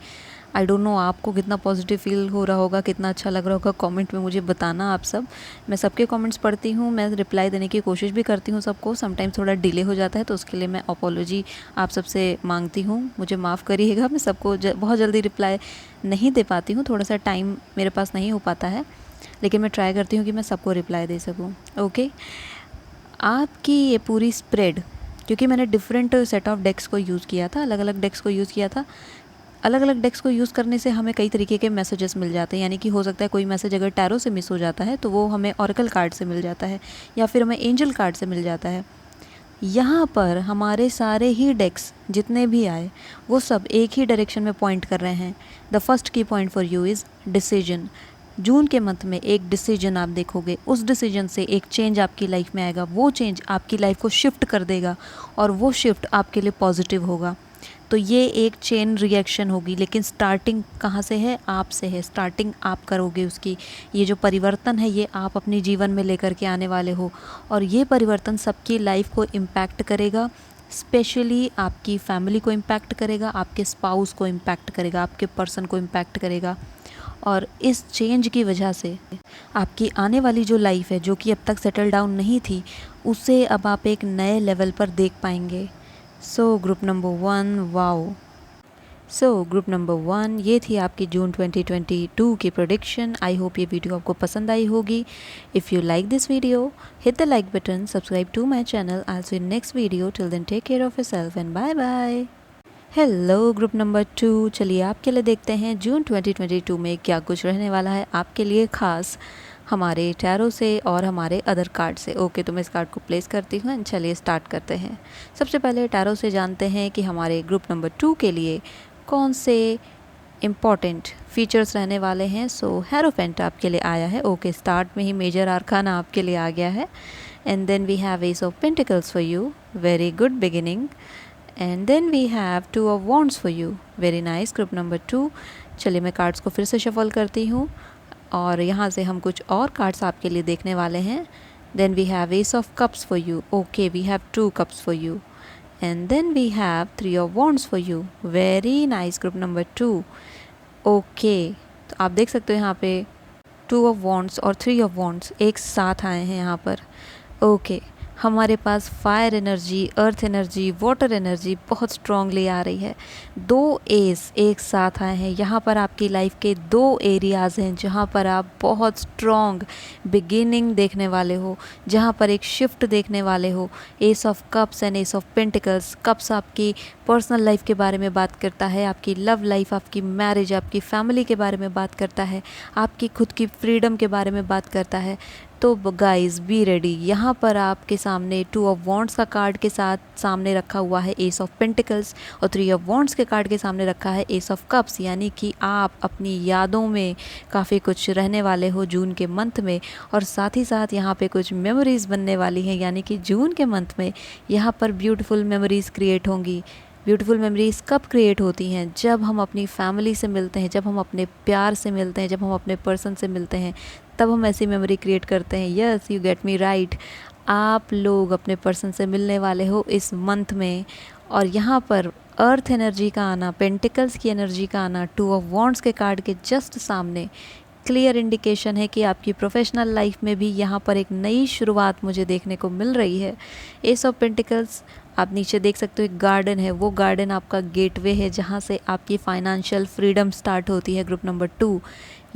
आई डोंट नो आपको कितना पॉजिटिव फील हो रहा होगा, कितना अच्छा लग रहा होगा। कमेंट में मुझे बताना आप सब। मैं सबके कमेंट्स पढ़ती हूँ, मैं रिप्लाई देने की कोशिश भी करती हूँ सबको। समटाइम्स थोड़ा डिले हो जाता है तो उसके लिए मैं अपॉलोजी आप सबसे मांगती हूँ, मुझे माफ़ करिएगा। मैं सबको बहुत जल्दी रिप्लाई नहीं दे पाती हूँ, थोड़ा सा टाइम मेरे पास नहीं हो पाता है, लेकिन मैं ट्राई करती हूँ कि मैं सबको रिप्लाई दे सकूँ। ओके, आपकी ये पूरी स्प्रेड, क्योंकि मैंने डिफरेंट सेट ऑफ डेक्स को यूज़ किया था, अलग अलग डेक्स को यूज़ किया था। अलग अलग डेक्स को यूज़ करने से हमें कई तरीके के मैसेजेस मिल जाते हैं, यानी कि हो सकता है कोई मैसेज अगर टैरो से मिस हो जाता है तो वो हमें ऑरेकल कार्ड से मिल जाता है, या फिर हमें एंजल कार्ड से मिल जाता है। यहाँ पर हमारे सारे ही डेक्स जितने भी आए वो सब एक ही डायरेक्शन में पॉइंट कर रहे हैं। The first key point for you is decision. June के मंथ में एक डिसीजन आप देखोगे, उस डिसीजन से एक चेंज आपकी लाइफ में आएगा। वो चेंज आपकी लाइफ को शिफ्ट कर देगा, और वो शिफ्ट आपके लिए पॉजिटिव होगा। तो ये एक चेन रिएक्शन होगी, लेकिन स्टार्टिंग कहाँ से है? आप से है। स्टार्टिंग आप करोगे उसकी। ये जो परिवर्तन है ये आप अपने जीवन में लेकर के आने वाले हो, और ये परिवर्तन सबकी लाइफ को इम्पैक्ट करेगा। स्पेशली आपकी फैमिली को इम्पैक्ट करेगा, आपके स्पाउस को इम्पैक्ट करेगा, आपके पर्सन को इम्पैक्ट करेगा। और इस चेंज की वजह से आपकी आने वाली जो लाइफ है, जो कि अब तक सेटल डाउन नहीं थी, उसे अब आप एक नए लेवल पर देख पाएंगे। So group number 1, wow. So group number 1, ये थी आपकी जून 2022 की प्रेडिक्शन। आई होप ये वीडियो आपको पसंद आई होगी। If you like this video, hit the like button, subscribe to my channel. I will see you next video. Till then take care of yourself and bye bye. Hello group number 2, चलिए आपके लिए देखते हैं जून 2022 में क्या कुछ रहने वाला है आपके लिए खास हमारे टैरो से और हमारे अदर कार्ड से। ओके, तो मैं इस कार्ड को प्लेस करती हूँ एंड चलिए स्टार्ट करते हैं। सबसे पहले टैरो से जानते हैं कि हमारे ग्रुप नंबर 2 के लिए कौन से इम्पॉर्टेंट फीचर्स रहने वाले हैं। सो हेरोफेंट आपके लिए आया है। ओके, स्टार्ट में ही मेजर आर्काना आपके लिए आ गया है। And then we have ace of pentacles for you, very good beginning. And then we have 2 of wands for you, very nice group number 2। चलिए मैं कार्ड्स को फिर से शफल करती हूँ, और यहाँ से हम कुछ और कार्ड्स आपके लिए देखने वाले हैं। Then we have ace of cups for you. Okay, we have 2 cups for you. And then we have 3 of wands for you, very nice group number 2। Okay, तो आप देख सकते हो यहाँ पे 2 ऑफ वॉन्ड्स और 3 ऑफ वॉन्ड्स एक साथ आए हैं यहाँ पर। ओके, हमारे पास fire energy, earth energy, water energy बहुत स्ट्रांगली आ रही है। 2 एस एक साथ आए हैं। यहाँ पर आपकी लाइफ के 2 एरियाज़ हैं जहाँ पर आप बहुत स्ट्रॉन्ग बिगिनिंग देखने वाले हो, जहाँ पर एक शिफ्ट देखने वाले हो। S of cups and ace of pentacles. Cups आपकी पर्सनल लाइफ के बारे में बात करता है, आपकी लव लाइफ, आपकी मैरिज, आपकी फैमिली के बारे में बात करता है, आपकी खुद की फ्रीडम के बारे में बात करता है। तो गाइस बी रेडी। यहाँ पर आपके सामने 2 ऑफ वॉन्ड्स का कार्ड के साथ सामने रखा हुआ है एस ऑफ पेंटिकल्स, और 3 ऑफ वॉन्ड्स के कार्ड के सामने रखा है एस ऑफ कप्स, यानी कि आप अपनी यादों में काफ़ी कुछ रहने वाले हो जून के मंथ में। और साथ ही साथ यहाँ पे कुछ मेमोरीज़ बनने वाली हैं, यानी कि जून के मंथ में यहाँ पर ब्यूटीफुल मेमोरीज़ क्रिएट होंगी। ब्यूटीफुल मेमोरीज़ कब क्रिएट होती हैं? जब हम अपनी फैमिली से मिलते हैं, जब हम अपने प्यार से मिलते हैं, जब हम अपने पर्सन से मिलते हैं, तब हम ऐसी मेमोरी क्रिएट करते हैं। Yes, you get me right. आप लोग अपने पर्सन से मिलने वाले हो इस मंथ में, और यहाँ पर अर्थ एनर्जी का आना, पेंटिकल्स की एनर्जी का आना, 2 ऑफ वॉन्ड्स के कार्ड के जस्ट सामने क्लियर इंडिकेशन है कि आपकी प्रोफेशनल लाइफ में भी यहाँ पर एक नई शुरुआत मुझे देखने को मिल रही है। एस ऑफ पेंटिकल्स, आप नीचे देख सकते हो एक गार्डन है, वो गार्डन आपका गेटवे है जहाँ से आपकी फाइनेंशियल फ्रीडम स्टार्ट होती है। ग्रुप नंबर 2,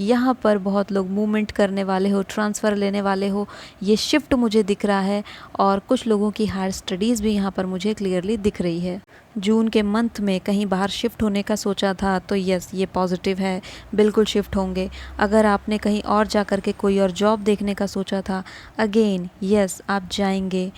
यहाँ पर बहुत लोग मूवमेंट करने वाले हो, ट्रांसफ़र लेने वाले हो, ये शिफ्ट मुझे दिख रहा है। और कुछ लोगों की हायर स्टडीज़ भी यहाँ पर मुझे क्लियरली दिख रही है। जून के मंथ में कहीं बाहर शिफ्ट होने का सोचा था तो यस, ये पॉजिटिव है, बिल्कुल शिफ्ट होंगे। अगर आपने कहीं और जा कर के कोई और जॉब देखने का सोचा था, अगेन यस, आप जाएंगे।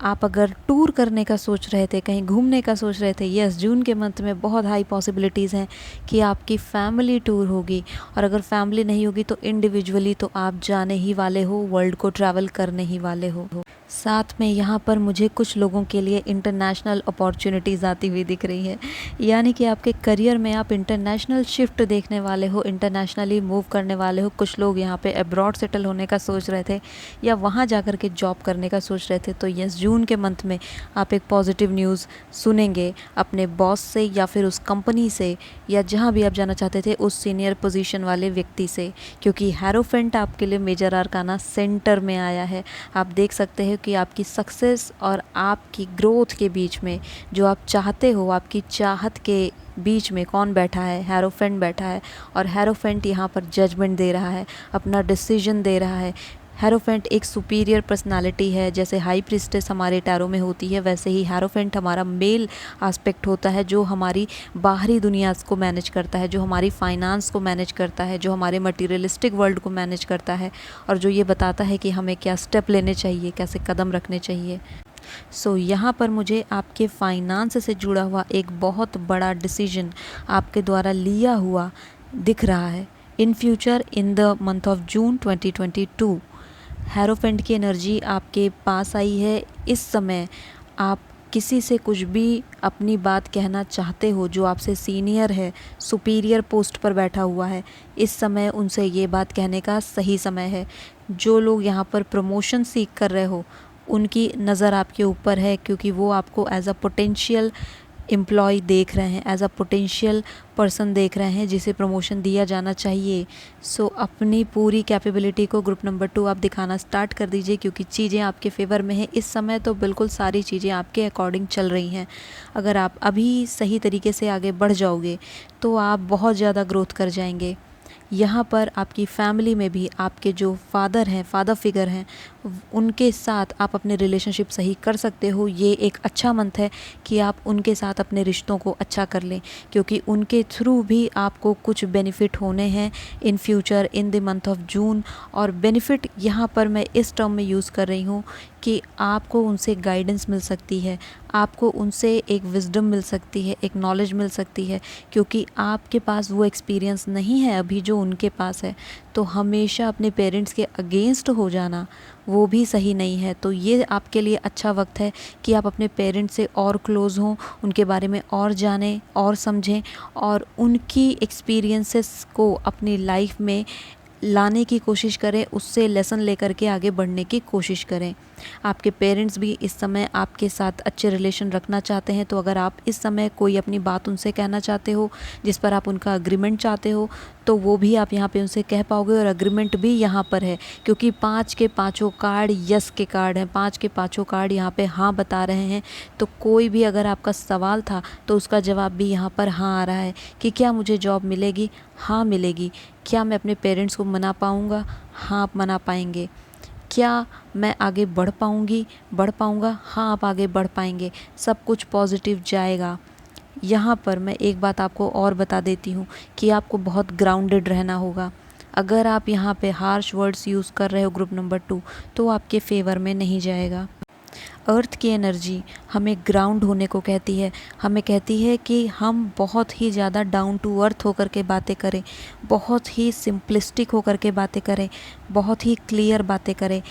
आप अगर टूर करने का सोच रहे थे, कहीं घूमने का सोच रहे थे, यस, जून के मंथ में बहुत हाई पॉसिबिलिटीज़ हैं कि आपकी फैमिली टूर होगी। और अगर फैमिली नहीं होगी तो इंडिविजुअली तो आप जाने ही वाले हो, वर्ल्ड को ट्रैवल करने ही वाले हो। साथ में यहाँ पर मुझे कुछ लोगों के लिए इंटरनेशनल अपॉर्चुनिटीज़ आती हुई दिख रही है, यानी कि आपके करियर में आप इंटरनेशनल शिफ्ट देखने वाले हो, इंटरनेशनली मूव करने वाले हो। कुछ लोग यहाँ पे अब्रॉड सेटल होने का सोच रहे थे या वहाँ जा कर के जॉब करने का सोच रहे थे, तो यस, जून के मंथ में आप एक पॉजिटिव न्यूज़ सुनेंगे अपने बॉस से या फिर उस कंपनी से, या जहाँ भी आप जाना चाहते थे उस सीनियर पोजीशन वाले व्यक्ति से, क्योंकि हेरोफेंट आपके लिए मेजर आर्काना सेंटर में आया है। आप देख सकते हैं कि आपकी सक्सेस और आपकी ग्रोथ के बीच में जो आप चाहते हो, आपकी चाहत के बीच में कौन बैठा है? हेरोफेंट बैठा है। और हेरोफेंट यहाँ पर जजमेंट दे रहा है, अपना डिसीजन दे रहा है। हेरोफेंट एक सुपीरियर पर्सनालिटी है, जैसे हाई प्रिस्टेस हमारे टैरो में होती है, वैसे ही हेरोफेंट हमारा मेल एस्पेक्ट होता है, जो हमारी बाहरी दुनिया को मैनेज करता है, जो हमारी फाइनेंस को मैनेज करता है, जो हमारे मटीरियलिस्टिक वर्ल्ड को मैनेज करता है, और जो ये बताता है कि हमें क्या स्टेप लेने चाहिए, कैसे कदम रखने चाहिए। सो यहाँ पर मुझे आपके फाइनेंस से जुड़ा हुआ एक बहुत बड़ा डिसीजन आपके द्वारा लिया हुआ दिख रहा है in future, in the month of June 2022। Hierophant की एनर्जी आपके पास आई है। इस समय आप किसी से कुछ भी अपनी बात कहना चाहते हो जो आपसे सीनियर है, सुपीरियर पोस्ट पर बैठा हुआ है, इस समय उनसे ये बात कहने का सही समय है। जो लोग यहाँ पर प्रमोशन सीख कर रहे हो, उनकी नज़र आपके ऊपर है, क्योंकि वो आपको एज अ पोटेंशियल एम्प्लॉय देख रहे हैं, एज अ पोटेंशियल पर्सन देख रहे हैं जिसे प्रमोशन दिया जाना चाहिए। सो अपनी पूरी कैपेबिलिटी को ग्रुप नंबर 2 आप दिखाना स्टार्ट कर दीजिए, क्योंकि चीज़ें आपके फेवर में हैं इस समय। तो बिल्कुल सारी चीज़ें आपके अकॉर्डिंग चल रही हैं। अगर आप अभी सही तरीके से आगे बढ़ जाओगे तो आप बहुत ज़्यादा ग्रोथ कर जाएंगे। यहाँ पर आपकी फैमिली में भी आपके जो फादर हैं, फादर फिगर हैं, उनके साथ आप अपने रिलेशनशिप सही कर सकते हो। ये एक अच्छा मंथ है कि आप उनके साथ अपने रिश्तों को अच्छा कर लें, क्योंकि उनके थ्रू भी आपको कुछ बेनिफिट होने हैं in future, in the month of June. और बेनिफिट यहाँ पर मैं इस टर्म में यूज़ कर रही हूँ कि आपको उनसे गाइडेंस मिल सकती है, आपको उनसे एक विजडम मिल सकती है, एक नॉलेज मिल सकती है, क्योंकि आपके पास वो एक्सपीरियंस नहीं है अभी जो उनके पास है। तो हमेशा अपने पेरेंट्स के अगेंस्ट हो जाना वो भी सही नहीं है। तो ये आपके लिए अच्छा वक्त है कि आप अपने पेरेंट्स से और क्लोज़ हों, उनके बारे में और जानें और समझें, और उनकी एक्सपीरियंसेस को अपनी लाइफ में लाने की कोशिश करें, उससे लेसन लेकर के आगे बढ़ने की कोशिश करें। आपके पेरेंट्स भी इस समय आपके साथ अच्छे रिलेशन रखना चाहते हैं, तो अगर आप इस समय कोई अपनी बात उनसे कहना चाहते हो जिस पर आप उनका अग्रीमेंट चाहते हो, तो वो भी आप यहाँ पे उनसे कह पाओगे। और अग्रीमेंट भी यहाँ पर है, क्योंकि 5 के पाँचों कार्ड यस के कार्ड हैं, 5 के पाँचों कार्ड यहाँ पे हाँ बता रहे हैं। तो कोई भी अगर आपका सवाल था तो उसका जवाब भी यहाँ पर हाँ आ रहा है कि क्या मुझे जॉब मिलेगी? हाँ मिलेगी। क्या मैं अपने पेरेंट्स को मना पाऊँगा? हाँ आप मना पाएंगे। क्या मैं आगे बढ़ पाऊँगी? बढ़ पाऊँगा? हाँ आप आगे बढ़ पाएंगे। सब कुछ पॉजिटिव जाएगा। यहाँ पर मैं एक बात आपको और बता देती हूँ कि आपको बहुत ग्राउंडेड रहना होगा। अगर आप यहाँ पे हार्श वर्ड्स यूज़ कर रहे हो ग्रुप नंबर 2, तो आपके फेवर में नहीं जाएगा। अर्थ की एनर्जी हमें ग्राउंड होने को कहती है, हमें कहती है कि हम बहुत ही ज़्यादा डाउन टू अर्थ होकर के बातें करें, बहुत ही सिंपलिस्टिक होकर के बातें करें, बहुत ही क्लियर बातें करें।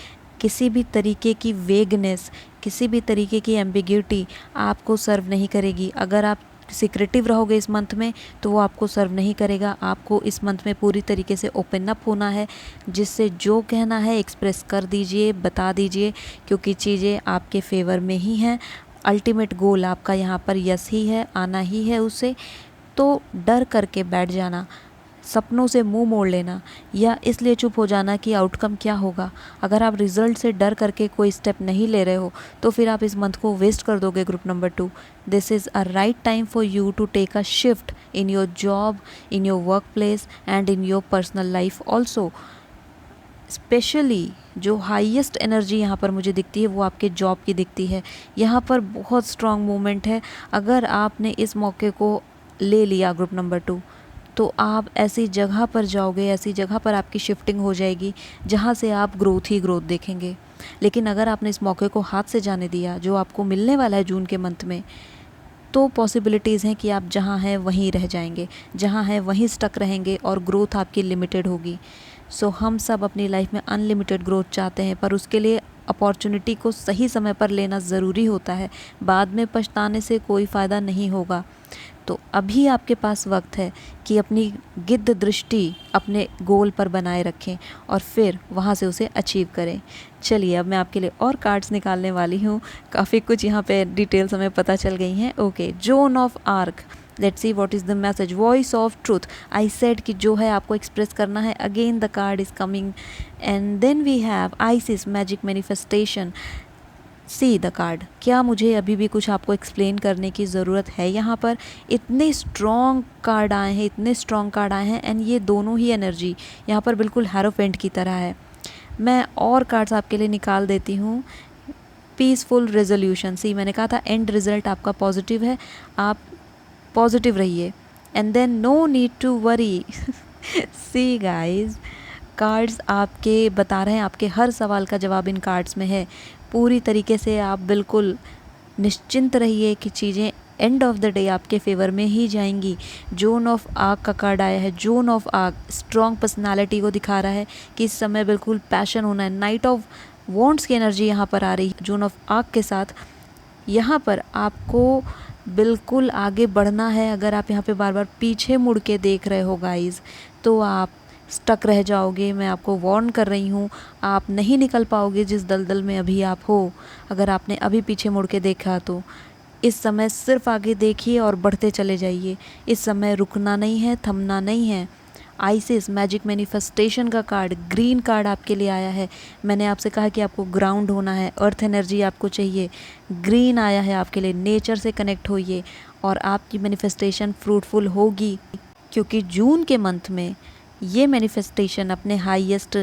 किसी भी तरीके की वेगनेस, किसी भी तरीके की एम्बिग्यूटी आपको सर्व नहीं करेगी। अगर आप सिक्रेटिव रहोगे इस मंथ में तो वो आपको सर्व नहीं करेगा। आपको इस मंथ में पूरी तरीके से ओपन अप होना है, जिससे जो कहना है एक्सप्रेस कर दीजिए, बता दीजिए, क्योंकि चीज़ें आपके फेवर में ही हैं। अल्टीमेट गोल आपका यहाँ पर यस ही है, आना ही है उसे। तो डर करके बैठ जाना, सपनों से मुंह मोड़ लेना या इसलिए चुप हो जाना कि आउटकम क्या होगा, अगर आप रिजल्ट से डर करके कोई स्टेप नहीं ले रहे हो तो फिर आप इस मंथ को वेस्ट कर दोगे group number 2। This is a right time for you to take a shift in your job, in your work place and in your personal life also. Specially जो हाईएस्ट एनर्जी यहाँ पर मुझे दिखती है वो आपके जॉब की दिखती है। यहाँ पर बहुत स्ट्रॉन्ग मूवमेंट है। अगर आपने इस मौके को ले लिया ग्रुप नंबर 2, तो आप ऐसी जगह पर जाओगे, ऐसी जगह पर आपकी शिफ्टिंग हो जाएगी जहाँ से आप ग्रोथ ही ग्रोथ देखेंगे। लेकिन अगर आपने इस मौके को हाथ से जाने दिया जो आपको मिलने वाला है जून के मंथ में, तो पॉसिबिलिटीज़ हैं कि आप जहाँ हैं वहीं रह जाएंगे, जहाँ हैं वहीं स्टक रहेंगे और ग्रोथ आपकी लिमिटेड होगी। सो हम सब अपनी लाइफ में अनलिमिटेड ग्रोथ चाहते हैं, पर उसके लिए अपॉर्चुनिटी को सही समय पर लेना ज़रूरी होता है। बाद में पछताने से कोई फ़ायदा नहीं होगा। तो अभी आपके पास वक्त है कि अपनी गिद्ध दृष्टि अपने गोल पर बनाए रखें और फिर वहाँ से उसे अचीव करें। चलिए अब मैं आपके लिए और कार्ड्स निकालने वाली हूँ। काफ़ी कुछ यहाँ पे डिटेल्स हमें पता चल गई हैं। Okay, Joan of Arc, let's see what is the message. Voice of truth, I said कि जो है आपको एक्सप्रेस करना है। Again the card is coming and then we have Isis, magic manifestation. See the card, क्या मुझे अभी भी कुछ आपको एक्सप्लेन करने की ज़रूरत है? यहाँ पर इतने स्ट्रॉन्ग कार्ड आए हैं, इतने स्ट्रॉन्ग कार्ड आए हैं एंड ये दोनों ही एनर्जी यहाँ पर बिल्कुल हैरोफेंट की तरह है। मैं और कार्ड्स आपके लिए निकाल देती हूँ। पीसफुल रेजोल्यूशन, सी मैंने कहा था एंड रिजल्ट आपका पॉजिटिव है, आप पॉजिटिव रहिए। And then no need to worry. See guys, cards आपके बता रहे हैं, आपके हर सवाल का जवाब इन कार्ड्स में है। पूरी तरीके से आप बिल्कुल निश्चिंत रहिए कि चीज़ें एंड ऑफ द डे आपके फेवर में ही जाएंगी। जोन ऑफ आग का कार्ड आया है। जोन ऑफ आग स्ट्रॉन्ग पर्सनालिटी को दिखा रहा है कि इस समय बिल्कुल पैशन होना है। नाइट ऑफ वॉन्ट्स की एनर्जी यहाँ पर आ रही है जोन ऑफ आग के साथ। यहाँ पर आपको बिल्कुल आगे बढ़ना है। अगर आप यहाँ पे बार बार पीछे मुड़ के देख रहे हो गाइज, तो आप स्टक रह जाओगे। मैं आपको वार्न कर रही हूँ, आप नहीं निकल पाओगे जिस दलदल में अभी आप हो। अगर आपने अभी पीछे मुड़ के देखा तो इस समय सिर्फ आगे देखिए और बढ़ते चले जाइए। इस समय रुकना नहीं है, थमना नहीं है। आइसिस, मैजिक मैनिफेस्टेशन का कार्ड, ग्रीन कार्ड आपके लिए आया है। मैंने आपसे कहा कि आपको ग्राउंड होना है, अर्थ एनर्जी आपको चाहिए। ग्रीन आया है आपके लिए, नेचर से कनेक्ट होइए और आपकी मैनिफेस्टेशन फ्रूटफुल होगी, क्योंकि जून के मंथ में ये मैनिफेस्टेशन अपने हाईएस्ट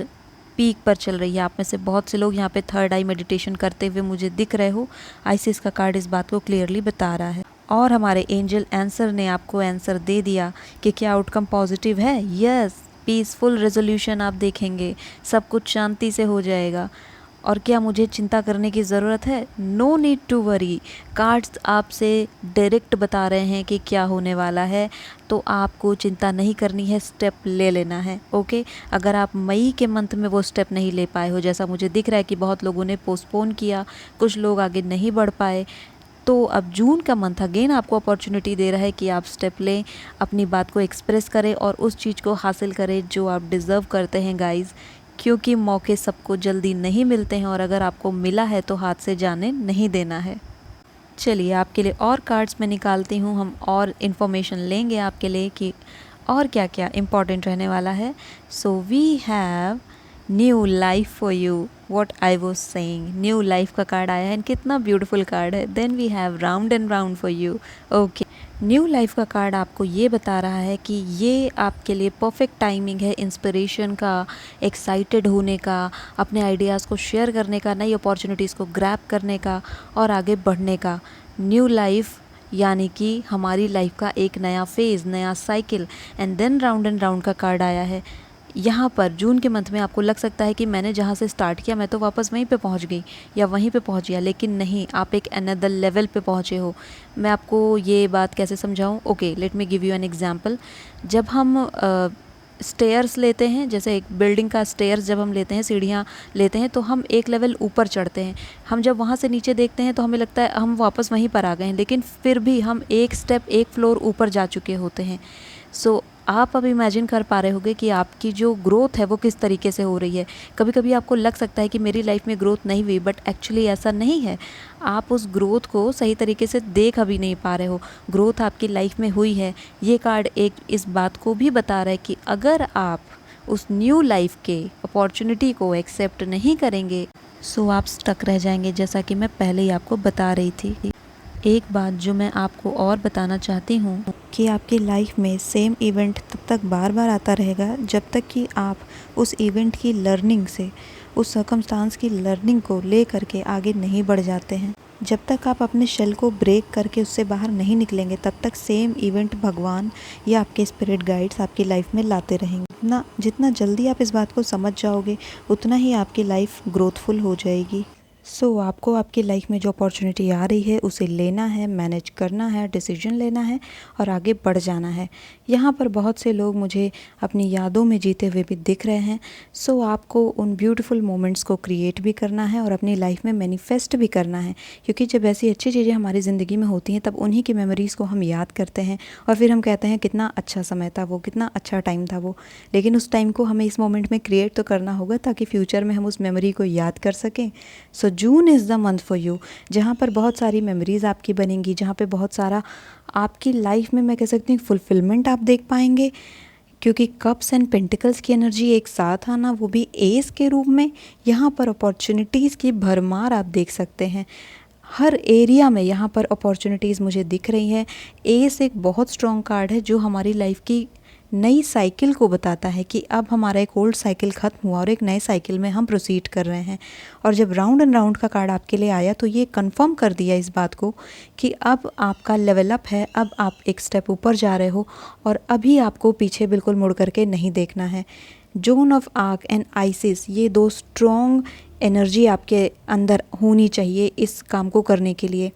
पीक पर चल रही है। आप में से बहुत से लोग यहाँ पे थर्ड आई मेडिटेशन करते हुए मुझे दिख रहे हो। आइसिस का कार्ड इस बात को क्लियरली बता रहा है और हमारे एंजल आंसर ने आपको आंसर दे दिया कि क्या आउटकम पॉजिटिव है। यस, पीसफुल रेजोल्यूशन आप देखेंगे, सब कुछ शांति से हो जाएगा। और क्या मुझे चिंता करने की ज़रूरत है? No need to worry. Cards आपसे डायरेक्ट बता रहे हैं कि क्या होने वाला है, तो आपको चिंता नहीं करनी है, स्टेप ले लेना है। ओके, अगर आप मई के मंथ में वो स्टेप नहीं ले पाए हो, जैसा मुझे दिख रहा है कि बहुत लोगों ने पोस्टपोन किया, कुछ लोग आगे नहीं बढ़ पाए, तो अब जून का मंथ अगेन आपको अपॉर्चुनिटी दे रहा है कि आप स्टेप लें, अपनी बात को एक्सप्रेस करें और उस चीज़ को हासिल करें जो आप डिज़र्व करते हैं गाइज़। क्योंकि मौके सबको जल्दी नहीं मिलते हैं और अगर आपको मिला है तो हाथ से जाने नहीं देना है। चलिए आपके लिए और कार्ड्स में निकालती हूँ, हम और इन्फॉर्मेशन लेंगे आपके लिए कि और क्या क्या इम्पॉर्टेंट रहने वाला है। So we have new life for you, what I was saying. New life का कार्ड आया है, कितना ब्यूटीफुल कार्ड है। Then we have round and round for you. Okay, new life का कार्ड आपको ये बता रहा है कि ये आपके लिए परफेक्ट टाइमिंग है इंस्पिरेशन का, एक्साइटेड होने का, अपने आइडियाज़ को शेयर करने का, नई अपॉर्चुनिटीज़ को ग्रैब करने का और आगे बढ़ने का। न्यू लाइफ यानी कि हमारी लाइफ का एक नया फेज़, नया cycle. And then round and round का कार्ड आया है। यहाँ पर जून के मंथ में आपको लग सकता है कि मैंने जहाँ से स्टार्ट किया मैं तो वापस वहीं पे पहुँच गई या वहीं पे पहुँच गया, लेकिन नहीं, आप एक अनदर लेवल पे पहुँचे हो। मैं आपको ये बात कैसे समझाऊँ? Okay, let me give you an example. जब हम स्टेयर्स लेते हैं, जैसे एक बिल्डिंग का स्टेयर्स जब हम लेते हैं, सीढ़ियाँ लेते हैं, तो हम एक लेवल ऊपर चढ़ते हैं। हम जब वहाँ से नीचे देखते हैं तो हमें लगता है हम वापस वहीं पर आ गए हैं, लेकिन फिर भी हम एक स्टेप, एक फ्लोर ऊपर जा चुके होते हैं। सो आप अब इमेजिन कर पा रहे होंगे कि आपकी जो ग्रोथ है वो किस तरीके से हो रही है। कभी कभी आपको लग सकता है कि मेरी लाइफ में ग्रोथ नहीं हुई, बट एक्चुअली ऐसा नहीं है। आप उस ग्रोथ को सही तरीके से देख अभी नहीं पा रहे हो। ग्रोथ आपकी लाइफ में हुई है। ये कार्ड एक इस बात को भी बता रहा है कि अगर आप उस न्यू लाइफ के अपॉर्चुनिटी को एक्सेप्ट नहीं करेंगे, सो आप स्टक रह जाएंगे, जैसा कि मैं पहले ही आपको बता रही थी। एक बात जो मैं आपको और बताना चाहती हूँ कि आपकी लाइफ में सेम इवेंट तब तक बार बार आता रहेगा जब तक कि आप उस इवेंट की लर्निंग से, उस सर्कमस्टांस की लर्निंग को ले करके आगे नहीं बढ़ जाते हैं। जब तक आप अपने शेल को ब्रेक करके उससे बाहर नहीं निकलेंगे, तब तक सेम इवेंट भगवान या आपके स्पिरिट गाइड्स आपकी लाइफ में लाते रहेंगे। जितना जल्दी आप इस बात को समझ जाओगे, उतना ही आपकी लाइफ ग्रोथफुल हो जाएगी। सो आपको आपकी लाइफ में जो अपॉर्चुनिटी आ रही है उसे लेना है, मैनेज करना है, डिसीजन लेना है और आगे बढ़ जाना है। यहाँ पर बहुत से लोग मुझे अपनी यादों में जीते हुए भी दिख रहे हैं। सो आपको उन ब्यूटीफुल मोमेंट्स को क्रिएट भी करना है और अपनी लाइफ में मैनिफेस्ट भी करना है, क्योंकि जब ऐसी अच्छी चीज़ें हमारी ज़िंदगी में होती हैं तब उन्हीं की मेमोरीज़ को हम याद करते हैं और फिर हम कहते हैं कितना अच्छा समय था वो, कितना अच्छा टाइम था वो। लेकिन उस टाइम को हमें इस मोमेंट में क्रिएट तो करना होगा ताकि फ्यूचर में हम उस मेमोरी को याद कर सकें। So June is the month for you, जहाँ पर बहुत सारी मेमोरीज़ आपकी बनेंगी, जहाँ पे बहुत सारा आपकी लाइफ में, मैं कह सकती हूँ, फुलफिलमेंट आप देख पाएंगे। क्योंकि कप्स एंड पेंटिकल्स की एनर्जी एक साथ आना, वो भी एस के रूप में, यहाँ पर अपॉर्चुनिटीज़ की भरमार आप देख सकते हैं। हर एरिया में यहाँ पर अपॉर्चुनिटीज़ मुझे दिख रही हैं। एस एक बहुत स्ट्रॉन्ग कार्ड है जो हमारी लाइफ की नई साइकिल को बताता है कि अब हमारा एक ओल्ड साइकिल ख़त्म हुआ और एक नए साइकिल में हम प्रोसीड कर रहे हैं। और जब राउंड एंड राउंड का कार्ड आपके लिए आया तो ये कंफर्म कर दिया इस बात को कि अब आपका लेवल अप है, अब आप एक स्टेप ऊपर जा रहे हो और अभी आपको पीछे बिल्कुल मुड़ करके नहीं देखना है। Zone of arc and ISIS, ये दो स्ट्रॉन्ग एनर्जी आपके अंदर होनी चाहिए इस काम को करने के लिए।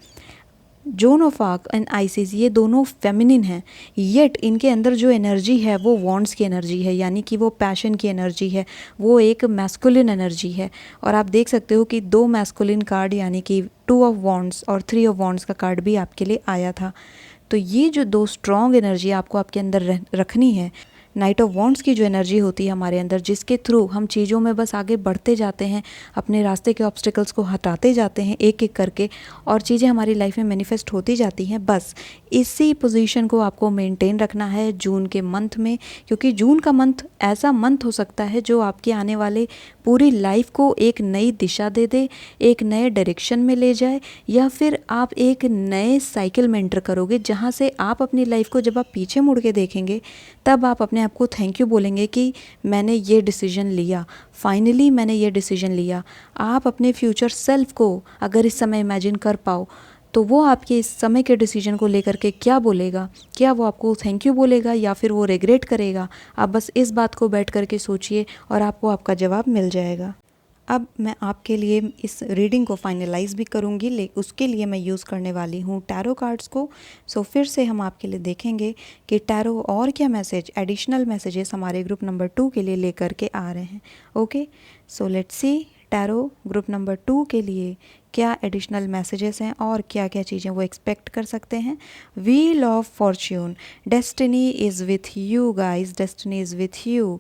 Zone of arc and ISIS ये दोनों फेमिनिन हैं, येट इनके अंदर जो एनर्जी है वो वॉन्ड्स की एनर्जी है, यानी कि वो पैशन की एनर्जी है, वो एक मैस्कुलिन एनर्जी है। और आप देख सकते हो कि दो मैस्कुलिन कार्ड यानी कि 2 ऑफ वॉन्ड्स और 3 ऑफ वॉन्ड्स का कार्ड भी आपके लिए आया था। तो ये जो दो स्ट्रॉन्ग एनर्जी आपको आपके अंदर रखनी है। नाइट ऑफ वॉन्ड्स की जो एनर्जी होती है हमारे अंदर, जिसके थ्रू हम चीज़ों में बस आगे बढ़ते जाते हैं, अपने रास्ते के ऑब्स्टिकल्स को हटाते जाते हैं एक एक करके और चीज़ें हमारी लाइफ में मैनिफेस्ट होती जाती हैं। बस इसी पोजीशन को आपको मेंटेन रखना है जून के मंथ में, क्योंकि जून का मंथ ऐसा मंथ हो सकता है जो आपके आने वाले पूरी लाइफ को एक नई दिशा दे दे, एक नए डायरेक्शन में ले जाए, या फिर आप एक नए साइकिल में एंटर करोगे जहाँ से आप अपनी लाइफ को जब आप पीछे मुड़ के देखेंगे तब आप अपने आप को थैंक यू बोलेंगे कि मैंने ये डिसीजन लिया, फाइनली मैंने ये डिसीजन लिया। आप अपने फ्यूचर सेल्फ को अगर इस समय इमेजिन कर पाओ तो वो आपके इस समय के डिसीजन को लेकर के क्या बोलेगा? क्या वो आपको थैंक यू बोलेगा या फिर वो रिग्रेट करेगा? आप बस इस बात को बैठ करके सोचिए और आपको आपका जवाब मिल जाएगा। अब मैं आपके लिए इस रीडिंग को फाइनलाइज भी करूंगी, लेकिन उसके लिए मैं यूज़ करने वाली हूँ टैरो कार्ड्स को। सो फिर से हम आपके लिए देखेंगे कि टैरो और क्या मैसेज, एडिशनल मैसेजेस हमारे ग्रुप नंबर 2 के लिए लेकर के आ रहे हैं। Okay, so let's see tarot group number 2 के लिए क्या एडिशनल मैसेजेस हैं और क्या क्या चीज़ें वो एक्सपेक्ट कर सकते हैं। Wheel of Fortune, destiny is with you guys, destiny is with you.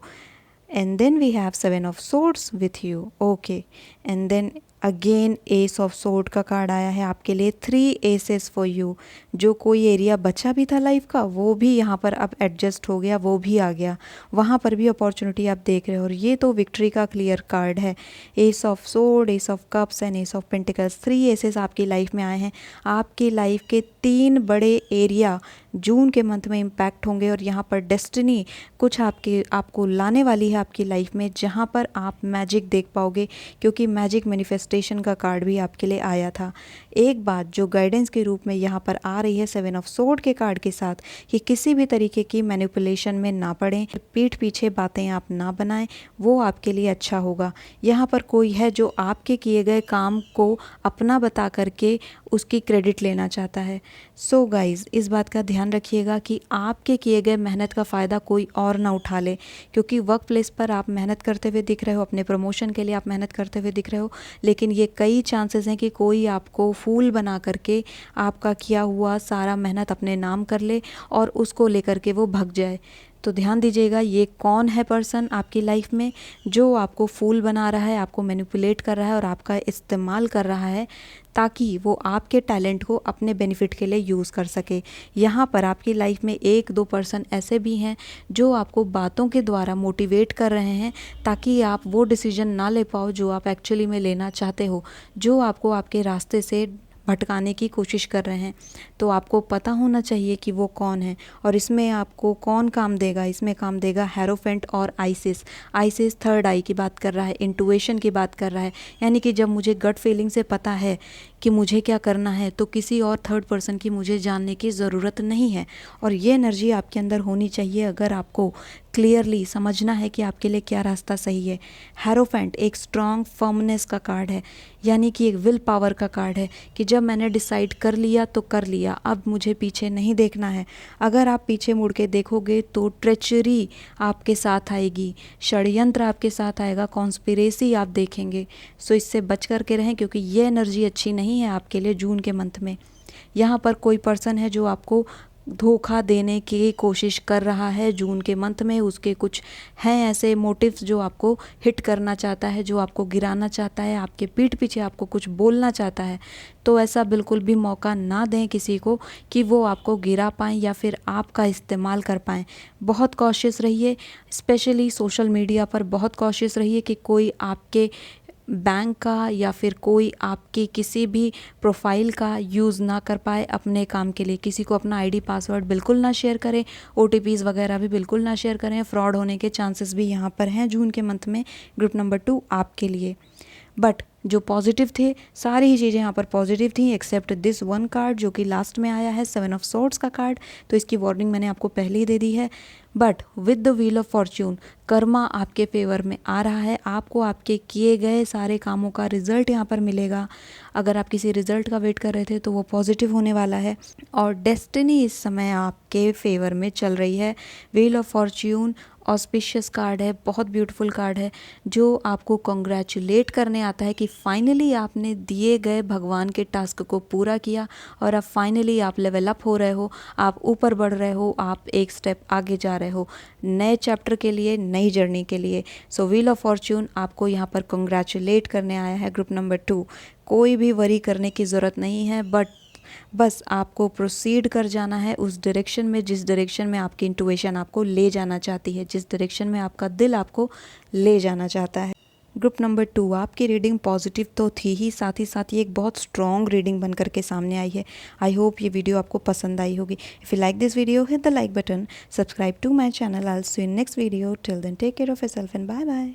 And then we have 7 of swords with you. Okay, and then again S of sword का कार्ड आया है आपके लिए। 3 एसेस फॉर यू। जो कोई area बचा भी था लाइफ का वो भी यहाँ पर अब एडजस्ट हो गया, वो भी आ गया, वहाँ पर भी अपॉर्चुनिटी आप देख रहे हो। और ये तो विक्ट्री का क्लियर कार्ड है। Ace of sword, ace of cups and ace of pentacles, 3 aces आपकी लाइफ में आए हैं। आपकी लाइफ के 3 बड़े एरिया जून के मंथ में इम्पैक्ट होंगे और यहाँ पर डेस्टिनी कुछ आपको लाने वाली है आपकी लाइफ में, जहाँ पर आप मैजिक देख पाओगे, क्योंकि मैजिक मैनिफेस्टेशन का कार्ड भी आपके लिए आया था। एक बात जो गाइडेंस के रूप में यहाँ पर आ रही है 7 ऑफ सोर्ड के कार्ड के साथ, कि किसी भी तरीके की मैनिपुलेशन में ना पड़ें, पीठ पीछे बातें आप ना बनाएं, वो आपके लिए अच्छा होगा। यहाँ पर कोई है जो आपके किए गए काम को अपना बता करके उसकी क्रेडिट लेना चाहता है। सो गाइज़, इस बात का ध्यान रखिएगा कि आपके किए गए मेहनत का फ़ायदा कोई और ना उठा ले, क्योंकि वर्क प्लेस पर आप मेहनत करते हुए दिख रहे हो, अपने प्रमोशन के लिए आप मेहनत करते हुए दिख रहे हो, लेकिन ये कई चांसेस हैं कि कोई आपको फूल बना करके आपका किया हुआ सारा मेहनत अपने नाम कर ले और उसको लेकर के वो भग जाए। तो ध्यान दीजिएगा, ये कौन है पर्सन आपकी लाइफ में जो आपको फूल बना रहा है, आपको मैनिपुलेट कर रहा है और आपका इस्तेमाल कर रहा है, ताकि वो आपके टैलेंट को अपने बेनिफिट के लिए यूज़ कर सके। यहाँ पर आपकी लाइफ में 1-2 पर्सन ऐसे भी हैं जो आपको बातों के द्वारा मोटिवेट कर रहे हैं, ताकि आप वो डिसीजन ना ले पाओ जो आप एक्चुअली में लेना चाहते हो, जो आपको आपके रास्ते से भटकाने की कोशिश कर रहे हैं। तो आपको पता होना चाहिए कि वो कौन है, और इसमें आपको कौन काम देगा। इसमें काम देगा हेरोफेंट और आइसिस। आइसिस थर्ड आई की बात कर रहा है, इंटुइशन की बात कर रहा है, यानी कि जब मुझे गट फीलिंग से पता है कि मुझे क्या करना है, तो किसी और थर्ड पर्सन की मुझे जानने की ज़रूरत नहीं है। और ये एनर्जी आपके अंदर होनी चाहिए अगर आपको क्लियरली समझना है कि आपके लिए क्या रास्ता सही है। हेरोफेंट एक स्ट्रॉन्ग फर्मनेस का कार्ड है, यानी कि एक विल पावर का कार्ड है कि जब मैंने डिसाइड कर लिया तो कर लिया, अब मुझे पीछे नहीं देखना है। अगर आप पीछे मुड़ के देखोगे तो ट्रेचरी आपके साथ आएगी, षड्यंत्र आपके साथ आएगा, कॉन्स्पिरेसी आप देखेंगे। सो इससे बच कर के रहें, क्योंकि ये एनर्जी अच्छी नहीं है आपके लिए जून के मंथ में। यहाँ पर कोई पर्सन है जो आपको धोखा देने की कोशिश कर रहा है जून के मंथ में। उसके कुछ हैं ऐसे मोटिव्स जो आपको हिट करना चाहता है, जो आपको गिराना चाहता है, आपके पीठ पीछे आपको कुछ बोलना चाहता है। तो ऐसा बिल्कुल भी मौका ना दें किसी को कि वो आपको गिरा पाएँ या फिर आपका इस्तेमाल कर पाएँ। बहुत कॉशियस रहिए, स्पेशली सोशल मीडिया पर बहुत कॉशियस रहिए कि कोई आपके बैंक का या फिर कोई आपकी किसी भी प्रोफाइल का यूज़ ना कर पाए अपने काम के लिए। किसी को अपना आईडी पासवर्ड बिल्कुल ना शेयर करें, ओटीपीज़ वगैरह भी बिल्कुल ना शेयर करें। फ्रॉड होने के चांसेस भी यहाँ पर हैं जून के मंथ में। ग्रुप नंबर 2 आपके लिए। बट जो पॉजिटिव थे, सारी ही चीज़ें यहाँ पर पॉजिटिव थी एक्सेप्ट दिस वन कार्ड जो कि लास्ट में आया है, 7 ऑफ सोर्ड्स का कार्ड। तो इसकी वार्निंग मैंने आपको पहले ही दे दी है। But with the wheel of Fortune, Karma आपके फेवर में आ रहा है। आपको आपके किए गए सारे कामों का रिजल्ट यहाँ पर मिलेगा। अगर आप किसी रिजल्ट का वेट कर रहे थे तो वो पॉजिटिव होने वाला है, और डेस्टिनी इस समय आपके फेवर में चल रही है। Wheel of Fortune auspicious card है, बहुत ब्यूटीफुल कार्ड है, जो आपको कॉन्ग्रेचुलेट करने आता है कि फाइनली आपने दिए गए भगवान के टास्क को पूरा किया और अब फाइनली आप लेवल अप हो रहे हो, आप ऊपर बढ़ रहे हो, आप एक स्टेप आगे जा रहे हो नए चैप्टर के लिए, नई जर्नी के लिए। सो व्हील ऑफ फॉर्च्यून आपको यहाँ पर कॉन्ग्रेचुलेट करने आया है। ग्रुप नंबर 2, कोई भी वरी करने की ज़रूरत नहीं है, बस आपको प्रोसीड कर जाना है उस डायरेक्शन में जिस डायरेक्शन में आपकी इंट्यूशन आपको ले जाना चाहती है, जिस डायरेक्शन में आपका दिल आपको ले जाना चाहता है। ग्रुप नंबर 2 आपकी रीडिंग पॉजिटिव तो थी ही, साथ ही एक बहुत स्ट्रॉन्ग रीडिंग बन करके सामने आई है। आई होप ये वीडियो आपको पसंद आई होगी। If you like this video, hit the like button, subscribe to my channel. I will see you in next video. Till then take care of yourself and bye bye.